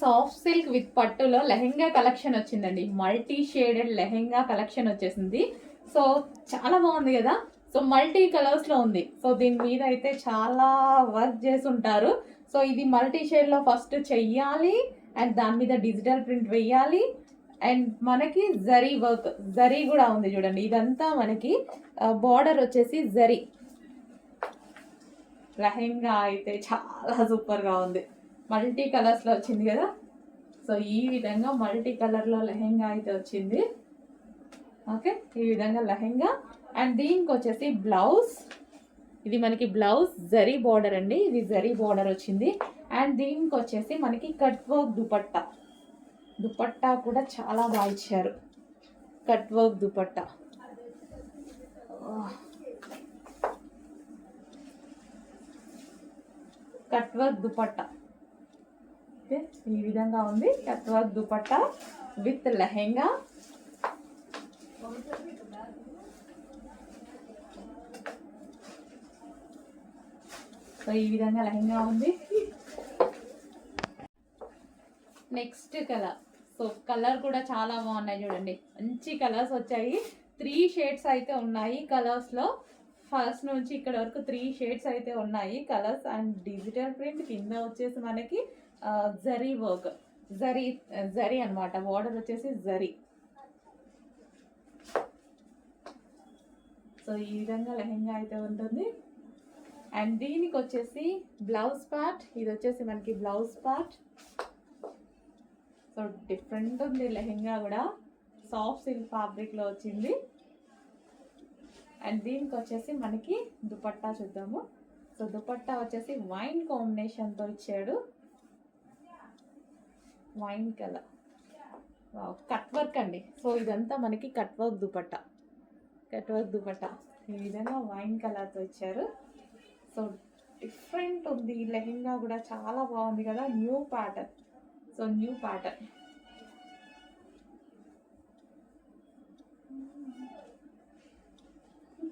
Soft silk with పట్టులో lehenga collection వచ్చిందండి. Multi shaded lehenga collection వచ్చేసింది. సో చాలా బాగుంది కదా. సో మల్టీ కలర్స్లో ఉంది. సో దీని మీద అయితే చాలా వర్క్ చేసి ఉంటారు. సో ఇది మల్టీ షేడ్లో ఫస్ట్ చెయ్యాలి అండ్ దాని మీద డిజిటల్ ప్రింట్ వెయ్యాలి అండ్ మనకి జరీ వర్క్, జరీ కూడా ఉంది చూడండి. ఇదంతా మనకి బార్డర్ వచ్చేసి జరీ. లెహెంగా అయితే చాలా సూపర్గా ఉంది. మల్టీ కలర్స్లో వచ్చింది కదా. సో ఈ విధంగా మల్టీ కలర్లో లెహెంగా అయితే వచ్చింది. ఓకే, ఈ విధంగా లెహెంగా అండ్ దీనికి వచ్చేసి బ్లౌజ్. ఇది మనకి బ్లౌజ్ జరీ బార్డర్ అండి. ఇది జరీ బార్డర్ వచ్చింది. అండ్ దీనికి వచ్చేసి మనకి కట్ వర్క్ దుపట్టా. దుపట్టా కూడా చాలా బాగా ఇచ్చారు. Cut work dupatta. Cut work dupatta ఈ విధంగా ఉంది. Cut work dupatta with lehenga. So ఈ విధంగా లెహెంగా ఉంది. Next colour. సో కలర్ కూడా చాలా బాగున్నాయి చూడండి. మంచి కలర్స్ వచ్చాయి. 3 షేడ్స్ అయితే ఉన్నాయి కలర్స్లో. ఫస్ట్ నుంచి ఇక్కడ వరకు 3 షేడ్స్ అయితే ఉన్నాయి కలర్స్. అండ్ డిజిటల్ ప్రింట్ కింద వచ్చేసి మనకి జరీ వర్క్, జరీ అనమాట. బార్డర్ వచ్చేసి జరీ. సో ఈ విధంగా లెహెంగా అయితే ఉంటుంది. అండ్ దీనికి వచ్చేసి బ్లౌజ్ పార్ట్. ఇది వచ్చేసి మనకి బ్లౌజ్ పార్ట్. సో డిఫరెంట్ ఉంది లెహెంగా కూడా. సాఫ్ట్ సిల్క్ ఫ్యాబ్రిక్లో వచ్చింది. అండ్ దీనికి వచ్చేసి మనకి దుపట్టా చూద్దాము. సో దుపట్టా వచ్చేసి వైన్ కాంబినేషన్తో ఇచ్చాడు. వైన్ కలర్, కట్ వర్క్ అండి. సో ఇదంతా మనకి cut work dupatta. Cut work dupatta ఈ విధంగా వైన్ కలర్తో ఇచ్చారు. సో డిఫరెంట్ ఉంది లెహెంగా కూడా. చాలా బాగుంది కదా. New pattern. So new pattern.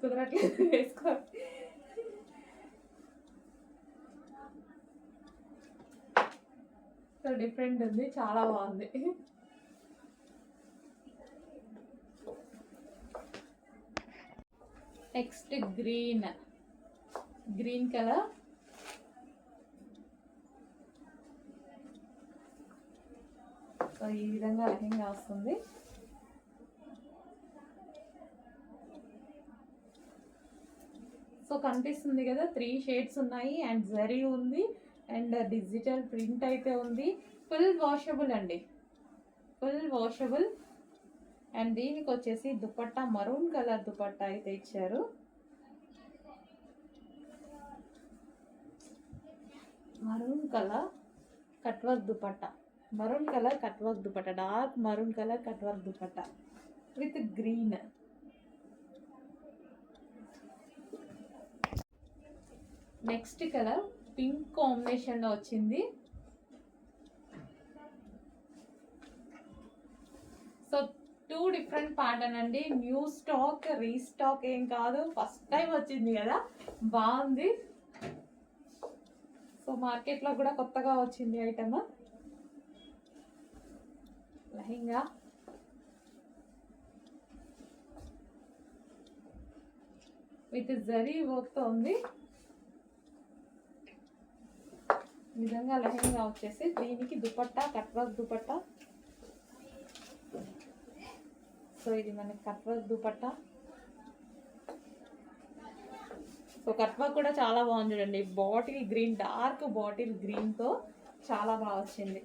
కుదరట్లేదు వేసుకో. సో డిఫరెంట్ ఉంది, చాలా బాగుంది. Next green colour. సో ఈ విధంగా లెహెంగా వస్తుంది. సో కనిపిస్తుంది కదా. 3 షేడ్స్ ఉన్నాయి అండ్ జరీ ఉంది అండ్ డిజిటల్ ప్రింట్ అయితే ఉంది. ఫుల్ వాషబుల్ అండి, ఫుల్ వాషబుల్. అండ్ దీనికి వచ్చేసి దుపట్టా మరూన్ కలర్ దుపట్టా అయితే ఇచ్చారు. Maroon colour cut work dupatta. Maroon colour cut work dupatta. Dark maroon colour cut work dupatta with green. Next colour pink కాంబినేషన్లో వచ్చింది. సో 2 డిఫరెంట్ ప్యాటర్న్ అండి. న్యూ స్టాక్, రీస్టాక్ ఏం కాదు. ఫస్ట్ టైం వచ్చింది కదా, బాగుంది. సో మార్కెట్లో కూడా కొత్తగా వచ్చింది ఐటమ్. లెహెంగా విత్ జరీ వర్క్తో ఉంది. ఈ విధంగా లెహెంగా వచ్చేసి దీనికి dupatta cut work dupatta. So ఇది మనకి cut work dupatta. So cut work కూడా చాలా బాగుంది చూడండి. బాటిల్ గ్రీన్, డార్క్ బాటిల్ గ్రీన్తో చాలా బాగా వచ్చింది.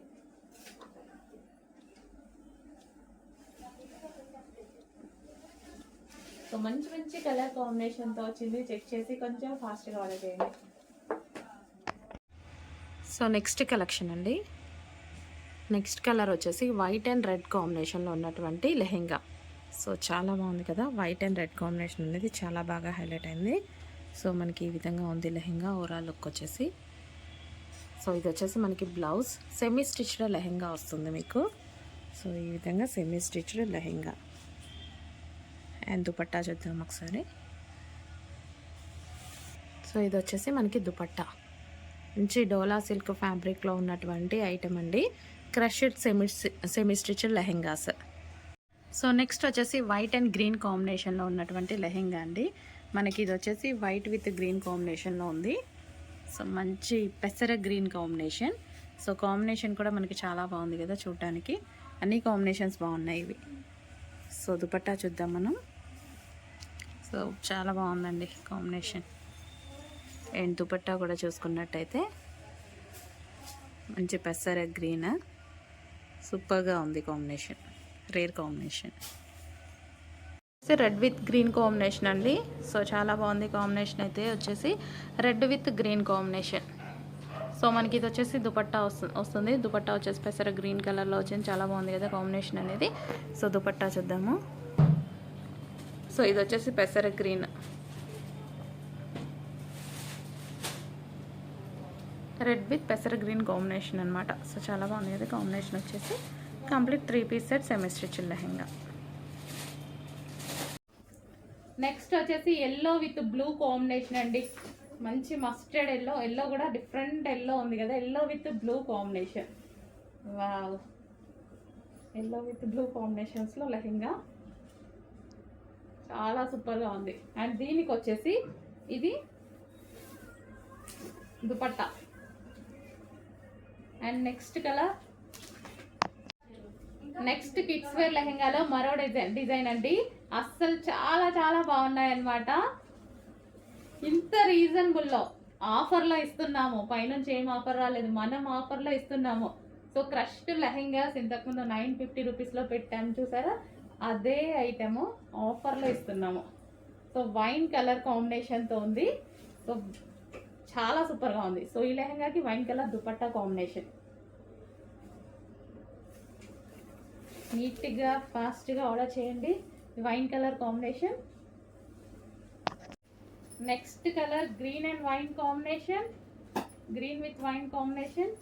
సో మంచి మంచి కలర్ కాంబినేషన్తో వచ్చింది. చెక్ చేసి కొంచెం ఫాస్ట్గా ఆర్డర్ చేయండి. సో నెక్స్ట్ కలెక్షన్ అండి. నెక్స్ట్ కలర్ వచ్చేసి వైట్ అండ్ రెడ్ కాంబినేషన్లో ఉన్నటువంటి లెహెంగా. సో చాలా బాగుంది కదా. వైట్ అండ్ రెడ్ కాంబినేషన్ అనేది చాలా బాగా హైలైట్ అయింది. సో మనకి ఈ విధంగా ఉంది లెహెంగా. ఓవరాల్ లుక్ వచ్చేసి సో ఇది వచ్చేసి మనకి బ్లౌజ్. సెమీ స్టిచ్డ్ లెహెంగా వస్తుంది మీకు. సో ఈ విధంగా semi stitched lehenga. And dupatta చూద్దాం ఒకసారి. సో ఇది వచ్చేసి మనకి దుపట్టా. మంచి డోలా సిల్క్ ఫ్యాబ్రిక్లో ఉన్నటువంటి ఐటమ్ అండి. Crushed semi stitched lehengas. So next వచ్చేసి వైట్ అండ్ గ్రీన్ కాంబినేషన్లో ఉన్నటువంటి లెహెంగా అండి. మనకి ఇది వచ్చేసి వైట్ విత్ గ్రీన్ కాంబినేషన్లో ఉంది. సో మంచి పెసర గ్రీన్ కాంబినేషన్. సో కాంబినేషన్ కూడా మనకి చాలా బాగుంది కదా చూడటానికి. అన్ని కాంబినేషన్స్ బాగున్నాయి ఇవి. సో దుపట్టా చూద్దాం మనం. సో చాలా బాగుందండి కాంబినేషన్. అండ్ దుపట్టా కూడా చూసుకున్నట్టయితే మంచి పెసర గ్రీన్, సూపర్గా ఉంది combination, rare combination. Red with green combination అండి. సో చాలా బాగుంది కాంబినేషన్ అయితే వచ్చేసి red with green combination. So మనకి ఇది వచ్చేసి దుపట్టా వస్తుంది. దుపట్టా వచ్చేసి పెసర గ్రీన్ కలర్లో వచ్చింది. చాలా బాగుంది కదా కాంబినేషన్ అనేది. సో దుపట్టా చూద్దాము. సో ఇది వచ్చేసి పెసర గ్రీన్, రెడ్ విత్ పెసర గ్రీన్ కాంబినేషన్ అనమాట. సో చాలా బాగుంది కదా కాంబినేషన్ వచ్చేసి. Complete 3 piece set semi stitched lehenga. Next వచ్చేసి ఎల్లో విత్ బ్లూ కాంబినేషన్ అండి. మంచి మస్టర్డ్ ఎల్లో. ఎల్లో కూడా డిఫరెంట్ ఎల్లో ఉంది కదా, yellow with blue combination. Wow, yellow with blue కాంబినేషన్స్లో లెహెంగా చాలా సూపర్గా ఉంది. అండ్ దీనికి వచ్చేసి ఇది dupatta. And next colour, next kids wear లెహెంగాలో మరో డిజైన్ అండి. అస్సలు చాలా చాలా బాగున్నాయి అన్నమాట. ఇంత రీజనబుల్లో ఆఫర్లో ఇస్తున్నాము. పైనుంచి ఏం ఆఫర్ రాలేదు, మనం ఆఫర్లో ఇస్తున్నాము. సో క్రష్డ్ లెహెంగాస్ ఇంతకుముందు 950 రూపీస్లో పెట్టాము చూసారా, అదే ఐటెము ఆఫర్లో ఇస్తున్నాము. సో వైన్ కలర్ కాంబినేషన్తో ఉంది. సో చాలా సూపర్గా ఉంది. సో ఈ లెహెంగాకి వైన్ కలర్ దుపట్టా కాంబినేషన్. నీట్గా ఫాస్ట్గా ఆర్డర్ చేయండి. Wine colour combination. Next colour green and wine combination, green with wine combination.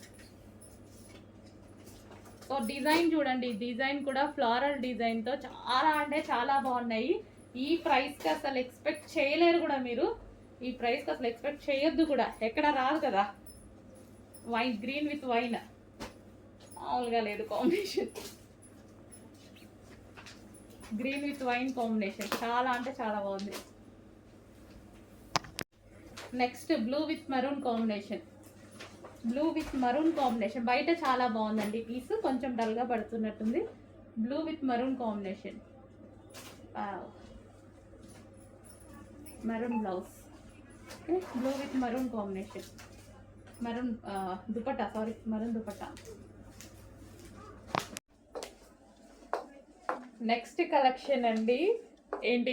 So design చూడండి, డిజైన్ కూడా ఫ్లోరల్ డిజైన్తో చాలా అంటే చాలా బాగున్నాయి. ఈ ప్రైస్కి అసలు ఎక్స్పెక్ట్ చేయలేరు కూడా మీరు. ఈ ప్రైస్కి అసలు ఎక్స్పెక్ట్ చేయొద్దు కూడా, ఎక్కడ రాదు కదా. వైన్, గ్రీన్ విత్ వైన్ మామూలుగా లేదు combination. Green with wine combination చాలా అంటే చాలా బాగుంది. Next blue with maroon combination. Blue with maroon combination బయట చాలా బాగుందండి. పీస్ కొంచెం డల్గా పడుతున్నట్టుంది. Blue with maroon combination, maroon blouse. Okay, blue with maroon combination, maroon dupatta, sorry maroon dupatta. Next collection అండి ఏంటి,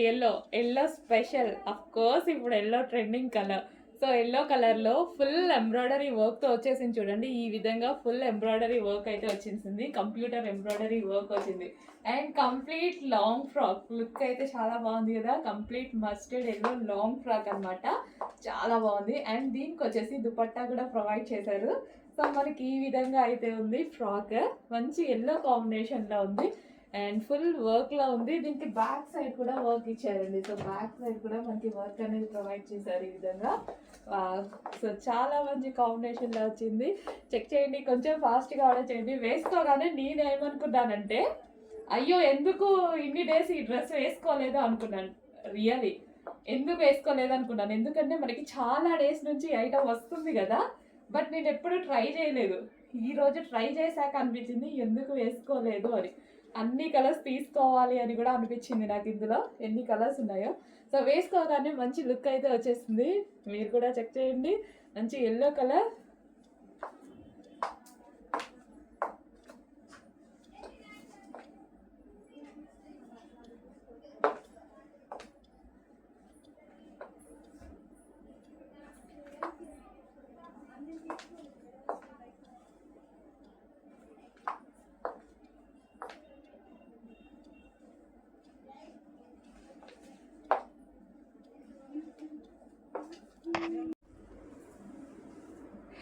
ఎల్లో స్పెషల్. అఫ్ కోర్స్ ఇప్పుడు yellow trending colour. So yellow కలర్లో ఫుల్ ఎంబ్రాయిడరీ వర్క్తో వచ్చేసింది చూడండి. ఈ విధంగా ఫుల్ ఎంబ్రాయిడరీ వర్క్ అయితే వచ్చేసింది, కంప్యూటర్ ఎంబ్రాయిడరీ వర్క్ వచ్చింది. And complete long frock look అయితే చాలా బాగుంది కదా. Complete mustard yellow long frock అనమాట, చాలా బాగుంది. అండ్ దీనికి వచ్చేసి దుపట్టా కూడా ప్రొవైడ్ చేశారు. సో మనకి ఈ విధంగా అయితే ఉంది ఫ్రాక్. మంచి ఎల్లో కాంబినేషన్లో ఉంది అండ్ ఫుల్ వర్క్లో ఉంది. దీనికి బ్యాక్ సైడ్ కూడా వర్క్ ఇచ్చారండి. సో బ్యాక్ సైడ్ కూడా మనకి వర్క్ అనేది ప్రొవైడ్ చేశారు ఈ విధంగా. సో చాలా మంచి కాంబినేషన్లో వచ్చింది. చెక్ చేయండి, కొంచెం ఫాస్ట్గా ఆర్డర్ చేయండి. వేసుకోగానే నేనేమనుకున్నానంటే, అయ్యో ఎందుకు ఇన్ని డేస్ ఈ డ్రెస్ వేసుకోలేదు అనుకున్నాను. రియలీ ఎందుకు వేసుకోలేదు అనుకున్నాను, ఎందుకంటే మనకి చాలా డేస్ నుంచి ఐటమ్ వస్తుంది కదా, బట్ నేను ఎప్పుడు ట్రై చేయలేదు. ఈరోజు ట్రై చేశాక అనిపించింది ఎందుకు వేసుకోలేదు అని. అన్ని కలర్స్ తీసుకోవాలి అని కూడా అనిపించింది నాకు. ఇందులో ఎన్ని కలర్స్ ఉన్నాయో. సో వేసుకోగానే మంచి లుక్ అయితే వచ్చేస్తుంది. మీరు కూడా చెక్ చేయండి. మంచి ఎల్లో కలర్,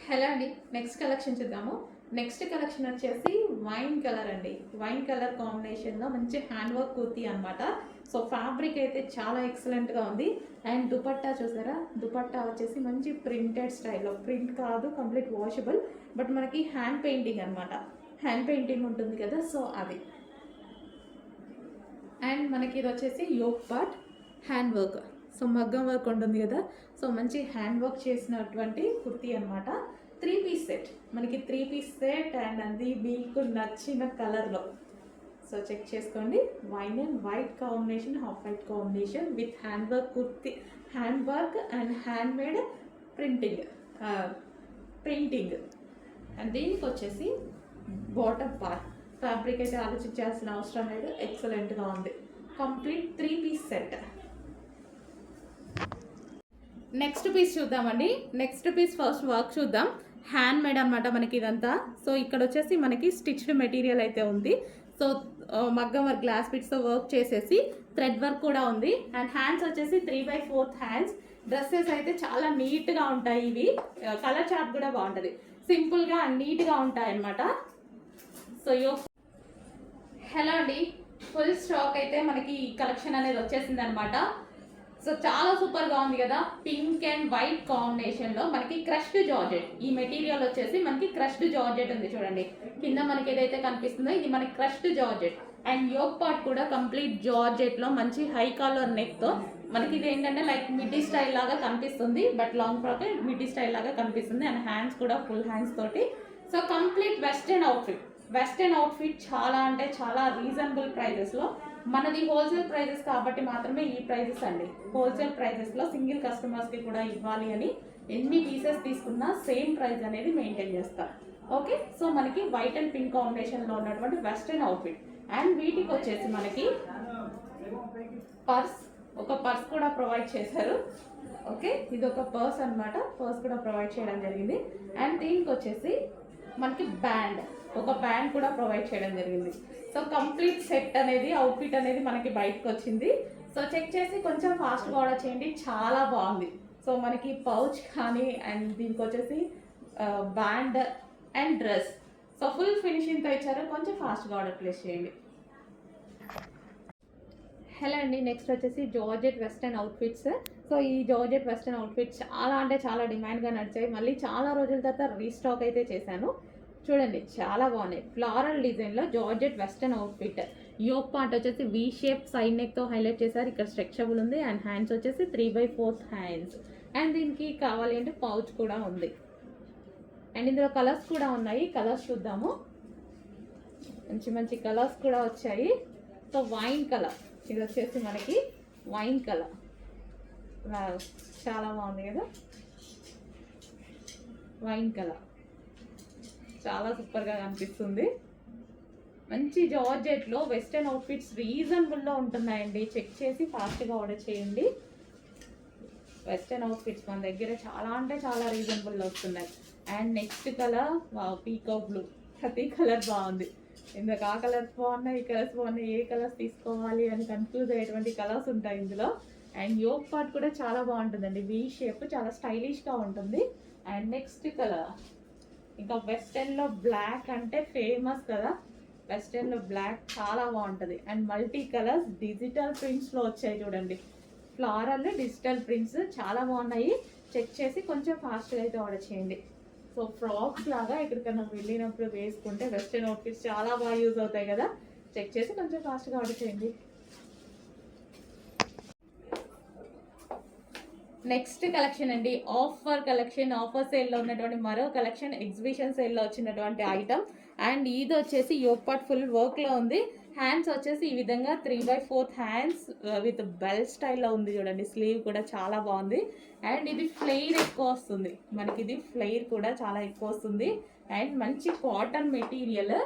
హలో అండి. నెక్స్ట్ కలెక్షన్ చూద్దాము. నెక్స్ట్ కలెక్షన్ వచ్చేసి వైన్ కలర్ అండి. వైన్ కలర్ కాంబినేషన్లో మంచి హ్యాండ్ వర్క్ కుర్తీ అనమాట. సో ఫ్యాబ్రిక్ అయితే చాలా ఎక్సలెంట్గా ఉంది. అండ్ దుపట్టా చూసారా, దుపట్టా వచ్చేసి మంచి ప్రింటెడ్ స్టైల్లో, ప్రింట్ కాదు కంప్లీట్ వాషబుల్, బట్ మనకి హ్యాండ్ పెయింటింగ్ అనమాట. హ్యాండ్ పెయింటింగ్ ఉంటుంది కదా, సో అది. అండ్ మనకి ఇది వచ్చేసి yoke part hand work, so మగ్గం వర్క్ ఉంటుంది కదా, సో మంచి హ్యాండ్ వర్క్ చేసినటువంటి కుర్తీ అనమాట. 3 పీస్ సెట్, మనకి 3 పీస్ సెట్ అండ్ అది మీకు నచ్చిన కలర్లో. సో చెక్ చేసుకోండి. Wine and white combination, half white combination with hand work kurti, hand work and hand made painting. And దీనికి వచ్చేసి బాటమ్ పార్ట్ ఫ్యాబ్రిక్ అయితే ఆలోచించాల్సిన అవసరం లేదు, ఎక్సలెంట్గా ఉంది. Complete 3 piece set. Next piece చూద్దామండి. నెక్స్ట్ పీస్ ఫస్ట్ వర్క్ చూద్దాం. హ్యాండ్ మేడ్ అనమాట మనకి ఇదంతా. సో ఇక్కడ వచ్చేసి మనకి స్టిచ్డ్ మెటీరియల్ అయితే ఉంది. సో మగ్గం వర్క్ గ్లాస్ బిట్స్తో వర్క్ చేసేసి థ్రెడ్ వర్క్ కూడా ఉంది. అండ్ హ్యాండ్స్ వచ్చేసి 3/4 హ్యాండ్స్. డ్రెస్సెస్ అయితే చాలా నీట్గా ఉంటాయి. ఇవి కలర్ చార్ట్ కూడా బాగుంటుంది, సింపుల్గా అండ్ నీట్గా ఉంటాయి అన్నమాట. సో హలో అండి, ఫుల్ స్టాక్ అయితే మనకి ఈ కలెక్షన్ అనేది వచ్చేసింది అనమాట. సో చాలా సూపర్గా ఉంది కదా, పింక్ అండ్ వైట్ కాంబినేషన్లో మనకి క్రష్డ్ జార్జెట్. ఈ మెటీరియల్ వచ్చేసి మనకి క్రష్డ్ జార్జెట్ ఉంది చూడండి, కింద మనకి ఏదైతే కనిపిస్తుందో ఇది మనకి crushed georgette. And yoke part కూడా కంప్లీట్ జార్జెట్లో మంచి హై కాలర్ నెక్తో మనకి ఇది ఏంటంటే లైక్ మిడ్డీ స్టైల్ లాగా కనిపిస్తుంది, but long frock middy style లాగా కనిపిస్తుంది. అండ్ హ్యాండ్స్ కూడా ఫుల్ హ్యాండ్స్ తోటి. సో కంప్లీట్ వెస్టర్న్ అవుట్ఫిట్ చాలా అంటే చాలా రీజనబుల్ ప్రైజెస్లో. మనది హోల్సేల్ ప్రైజెస్ కాబట్టి మాత్రమే ఈ ప్రైజెస్ అండి. హోల్సేల్ ప్రైజెస్లో సింగిల్ కస్టమర్స్కి కూడా ఇవ్వాలి అని ఎన్ని పీసెస్ తీసుకున్నా సేమ్ ప్రైస్ అనేది మెయింటైన్ చేస్తారు. ఓకే, సో మనకి వైట్ అండ్ పింక్ కాంబినేషన్లో ఉన్నటువంటి వెస్టర్న్ అవుట్ఫిట్. అండ్ వీటికి వచ్చేసి మనకి ఒక పర్స్ కూడా ప్రొవైడ్ చేశారు. ఓకే, ఇది ఒక పర్స్ అనమాట, పర్స్ కూడా ప్రొవైడ్ చేయడం జరిగింది. అండ్ దీనికి వచ్చేసి మనకి ఒక బ్యాండ్ కూడా ప్రొవైడ్ చేయడం జరిగింది. సో కంప్లీట్ సెట్ అనేది, అవుట్ఫిట్ అనేది మనకి బయటకు వచ్చింది. సో చెక్ చేసి కొంచెం ఫాస్ట్గా ఆర్డర్ చేయండి, చాలా బాగుంది. సో మనకి పౌచ్ కానీ అండ్ దీనికి వచ్చేసి band and dress, so full ఫినిషింగ్తో ఇచ్చారు. కొంచెం ఫాస్ట్గా ఆర్డర్ ప్లేస్ చేయండి. హలో అండి, నెక్స్ట్ వచ్చేసి జార్జెట్ వెస్టర్న్ అవుట్ఫిట్స్. సో ఈ జార్జెట్ వెస్టర్న్ అవుట్ఫిట్స్ చాలా అంటే చాలా డిమాండ్గా నడిచాయి. మళ్ళీ చాలా రోజుల తర్వాత రీస్టాక్ అయితే చేశాను. చూడండి చాలా బాగున్నాయి. ఫ్లారల్ డిజైన్లో georgette western outfit. Yoke part వచ్చేసి వీ షేప్ సైడ్ నెక్తో హైలైట్ చేశారు. ఇక్కడ స్ట్రెచబుల్ ఉంది. అండ్ హ్యాండ్స్ వచ్చేసి 3/4 హ్యాండ్స్. అండ్ దీనికి కావాలి అంటే పౌచ్ కూడా ఉంది. అండ్ ఇందులో కలర్స్ కూడా ఉన్నాయి, కలర్స్ చూద్దాము. మంచి మంచి కలర్స్ కూడా వచ్చాయి. సో వైన్ కలర్, ఇది వచ్చేసి మనకి వైన్ కలర్, చాలా బాగుంది కదా, వైన్ కలర్ చాలా సూపర్గా కనిపిస్తుంది. మంచి జార్జెట్లో వెస్టర్న్ అవుట్ఫిట్స్ రీజనబుల్లో ఉంటున్నాయండి. చెక్ చేసి ఫాస్ట్గా ఆర్డర్ చేయండి. వెస్టర్న్ అవుట్ఫిట్స్ మన దగ్గర చాలా అంటే చాలా రీజనబుల్లో వస్తున్నాయి. And next colour peacock blue, ప్రతి కలర్ బాగుంది. ఇందులో ఆ కలర్స్ బాగున్నాయి, ఈ కలర్స్ బాగున్నాయి, ఏ కలర్స్ తీసుకోవాలి అని కన్ఫ్యూజ్ అయ్యేటువంటి కలర్స్ ఉంటాయి ఇందులో. అండ్ యోక్ పార్ట్ కూడా చాలా బాగుంటుందండి, వీ షేప్, చాలా స్టైలిష్గా ఉంటుంది. అండ్ నెక్స్ట్ కలర్ ఇంకా వెస్టర్న్లో బ్లాక్ అంటే ఫేమస్ కదా, వెస్టర్న్లో బ్లాక్ చాలా బాగుంటుంది. అండ్ మల్టీ కలర్స్ డిజిటల్ ప్రింట్స్లో వచ్చాయి చూడండి, ఫ్లారల్ డిజిటల్ ప్రింట్స్ చాలా బాగున్నాయి. చెక్ చేసి కొంచెం ఫాస్ట్గా అయితే ఆర్డర్ చేయండి. సో ఫ్రాక్స్ లాగా ఎక్కడికైనా వెళ్ళినప్పుడు వేసుకుంటే వెస్టర్న్ అవుట్ఫిట్స్ చాలా బాగా యూజ్ అవుతాయి కదా, చెక్ చేసి కొంచెం ఫాస్ట్గా ఆర్డర్ చేయండి. నెక్స్ట్ కలెక్షన్ అండి, ఆఫర్ కలెక్షన్. ఆఫర్ సేల్లో ఉన్నటువంటి మరో కలెక్షన్, ఎగ్జిబిషన్ సేల్లో వచ్చినటువంటి ఐటమ్. అండ్ ఇది వచ్చేసి యోక్ పార్ట్ ఫుల్ వర్క్లో ఉంది. హ్యాండ్స్ వచ్చేసి ఈ విధంగా 3/4 హ్యాండ్స్ విత్ బెల్ స్టైల్లో ఉంది చూడండి. స్లీవ్ కూడా చాలా బాగుంది. అండ్ ఇది ఫ్లెయిర్ ఎక్కువ వస్తుంది మనకి, ఇది ఫ్లెయిర్ కూడా చాలా ఎక్కువ వస్తుంది. అండ్ మంచి కాటన్ మెటీరియల్,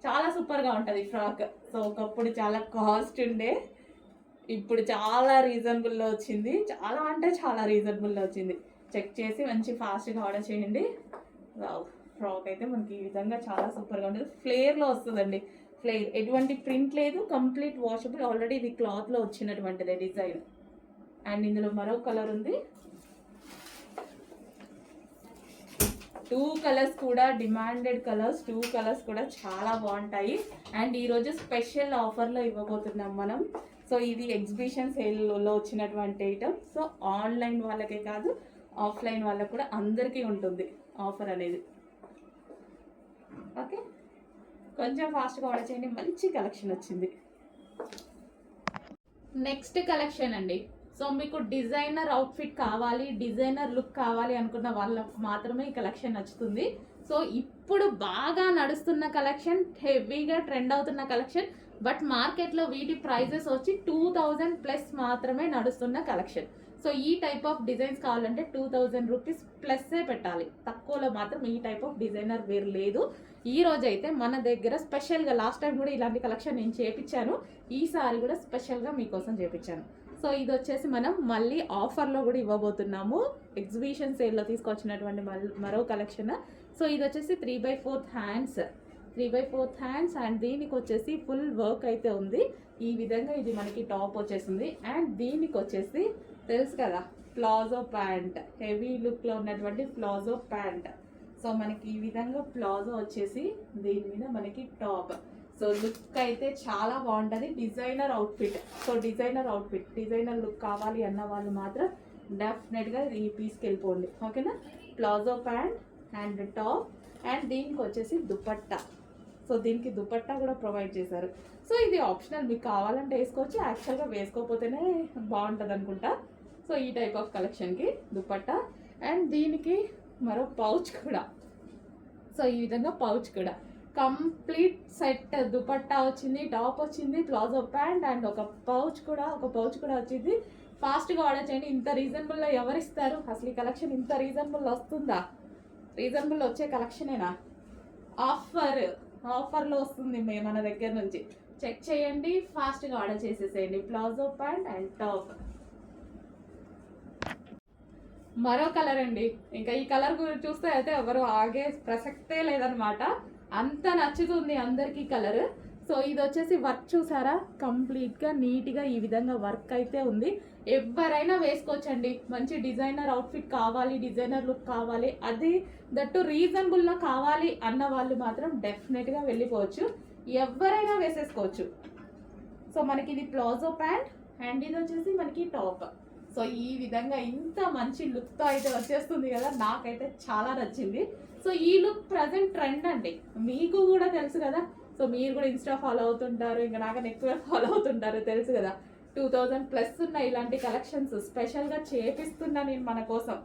చాలా సూపర్గా ఉంటుంది ఫ్రాక్. సో ఒకప్పుడు చాలా కాస్ట్ ఉండే, ఇప్పుడు చాలా రీజనబుల్లో వచ్చింది, చాలా అంటే చాలా రీజనబుల్లో వచ్చింది. చెక్ చేసి మంచి ఫాస్ట్గా ఆర్డర్ చేయండి. ఫ్రాక్ అయితే మనకి ఈ విధంగా చాలా సూపర్గా ఉంటుంది. ఫ్లేర్లో వస్తుందండి, ఫ్లేర్, ఎటువంటి ప్రింట్ లేదు, కంప్లీట్ వాషబుల్. ఆల్రెడీ ఇది క్లాత్లో వచ్చినటువంటిది డిజైన్. అండ్ ఇందులో మరో కలర్ ఉంది. 2 కలర్స్ కూడా డిమాండెడ్ కలర్స్, 2 కలర్స్ కూడా చాలా బాగుంటాయి. అండ్ ఈరోజు స్పెషల్ ఆఫర్లో ఇవ్వబోతున్నాం మనం. సో ఇది ఎగ్జిబిషన్ సేల్లో వచ్చినటువంటి ఐటమ్. సో ఆన్లైన్ వాళ్ళకే కాదు, ఆఫ్లైన్ వాళ్ళకు కూడా అందరికీ ఉంటుంది ఆఫర్ అనేది. ఓకే, కొంచెం ఫాస్ట్గా ఆర్డర్ చేయండి, మంచి కలెక్షన్ వచ్చింది. నెక్స్ట్ కలెక్షన్ అండి. సో మీకు డిజైనర్ అవుట్ఫిట్ కావాలి, డిజైనర్ లుక్ కావాలి అనుకున్న వాళ్ళకు మాత్రమే ఈ కలెక్షన్ నచ్చుతుంది. సో ఇప్పుడు బాగా నడుస్తున్న కలెక్షన్, హెవీగా ట్రెండ్ అవుతున్న కలెక్షన్, బట్ మార్కెట్లో వీటి ప్రైజెస్ వచ్చి 2000 ప్లస్ మాత్రమే నడుస్తున్న కలెక్షన్. సో ఈ టైప్ ఆఫ్ డిజైన్స్ కావాలంటే 2000 రూపీస్ ప్లస్సే పెట్టాలి. తక్కువలో మాత్రం ఈ టైప్ ఆఫ్ డిజైనర్ వేర్ లేదు. ఈ రోజు అయితే మన దగ్గర స్పెషల్గా, లాస్ట్ టైం కూడా ఇలాంటి కలెక్షన్ నేను చేపించాను, ఈసారి కూడా స్పెషల్గా మీకోసం చేపించాను. సో ఇది వచ్చేసి మనం మళ్ళీ ఆఫర్లో కూడా ఇవ్వబోతున్నాము. ఎగ్జిబిషన్ సేల్లో తీసుకొచ్చినటువంటి మరో కలెక్షన్. సో ఇది వచ్చేసి 3/4 హ్యాండ్స్, 3/4 హ్యాండ్స్ అండ్ దీనికి వచ్చేసి ఫుల్ వర్క్ అయితే ఉంది. ఈ విధంగా ఇది మనకి టాప్ వచ్చేసింది. అండ్ దీనికి వచ్చేసి తెలుసు కదా ప్లాజో ప్యాంట్, హెవీ లుక్లో ఉన్నటువంటి ప్లాజో ప్యాంట్. సో మనకి ఈ విధంగా ప్లాజో వచ్చేసి దీని మీద మనకి టాప్. సో లుక్ అయితే చాలా బాగుంటుంది, designer outfit. So designer look కావాలి అన్న వాళ్ళు మాత్రం డెఫినెట్గా ఈ పీస్కి వెళ్ళిపోండి, ఓకేనా. Palazzo pant and top and దీనికి వచ్చేసి దుపట్టా. సో దీనికి దుపట్టా కూడా ప్రొవైడ్ చేశారు. సో ఇది ఆప్షనల్, మీకు కావాలంటే వేసుకోవచ్చు, యాక్చువల్గా వేసుకోకపోతేనే బాగుంటుంది అనుకుంటా. సో ఈ టైప్ ఆఫ్ కలెక్షన్కి దుపట్టా అండ్ దీనికి మరో పౌచ్ కూడా. సో ఈ విధంగా పౌచ్ కూడా కంప్లీట్ సెట్, దుపట్టా వచ్చింది, టాప్ వచ్చింది, ప్లాజో ప్యాంట్ అండ్ ఒక పౌచ్ కూడా వచ్చింది. ఫాస్ట్గా ఆర్డర్ చేయండి. ఇంత రీజనబుల్లో ఎవరిస్తారు? అసలు ఈ కలెక్షన్ ఇంత రీజనబుల్ వస్తుందా? రీజనబుల్ వచ్చే కలెక్షనేనా? ఆఫర్లో వస్తుంది మన దగ్గర నుంచి. చెక్ చేయండి, ఫాస్ట్గా ఆర్డర్ చేసేసేయండి. Palazzo pant and top. మరో కలర్ అండి. ఇంకా ఈ కలర్ గురించి చూస్తే అయితే ఎవరు ఆగే ప్రసక్తే లేదనమాట, అంత నచ్చుతుంది అందరికీ కలర్. సో ఇది వచ్చేసి వర్క్ చూసారా, కంప్లీట్గా నీట్గా ఈ విధంగా వర్క్ అయితే ఉంది. ఎవరైనా వేసుకోవచ్చండి. మంచి డిజైనర్ అవుట్ఫిట్ కావాలి, డిజైనర్ లుక్ కావాలి, అది దట్టు రీజనబుల్లో కావాలి అన్న వాళ్ళు మాత్రం డెఫినెట్గా వెళ్ళిపోవచ్చు, ఎవరైనా వేసేసుకోవచ్చు. సో మనకి ఇది ప్లాజో ప్యాంట్ అండ్ ఇది వచ్చేసి మనకి టాప్. సో ఈ విధంగా ఇంత మంచి లుక్తో అయితే వచ్చేస్తుంది కదా, నాకైతే చాలా నచ్చింది. సో ఈ లుక్ ప్రజెంట్ ట్రెండ్ అండి, మీకు కూడా తెలుసు కదా. సో మీరు కూడా ఇన్స్టా ఫాలో అవుతుంటారు, ఇంకా నాకన్నా ఎక్కువ ఫాలో అవుతుంటారు, తెలుసు కదా. 2000 ప్లస్ ఉన్న ఇలాంటి కలెక్షన్స్ స్పెషల్గా చేపిస్తున్నా నేను మన కోసం.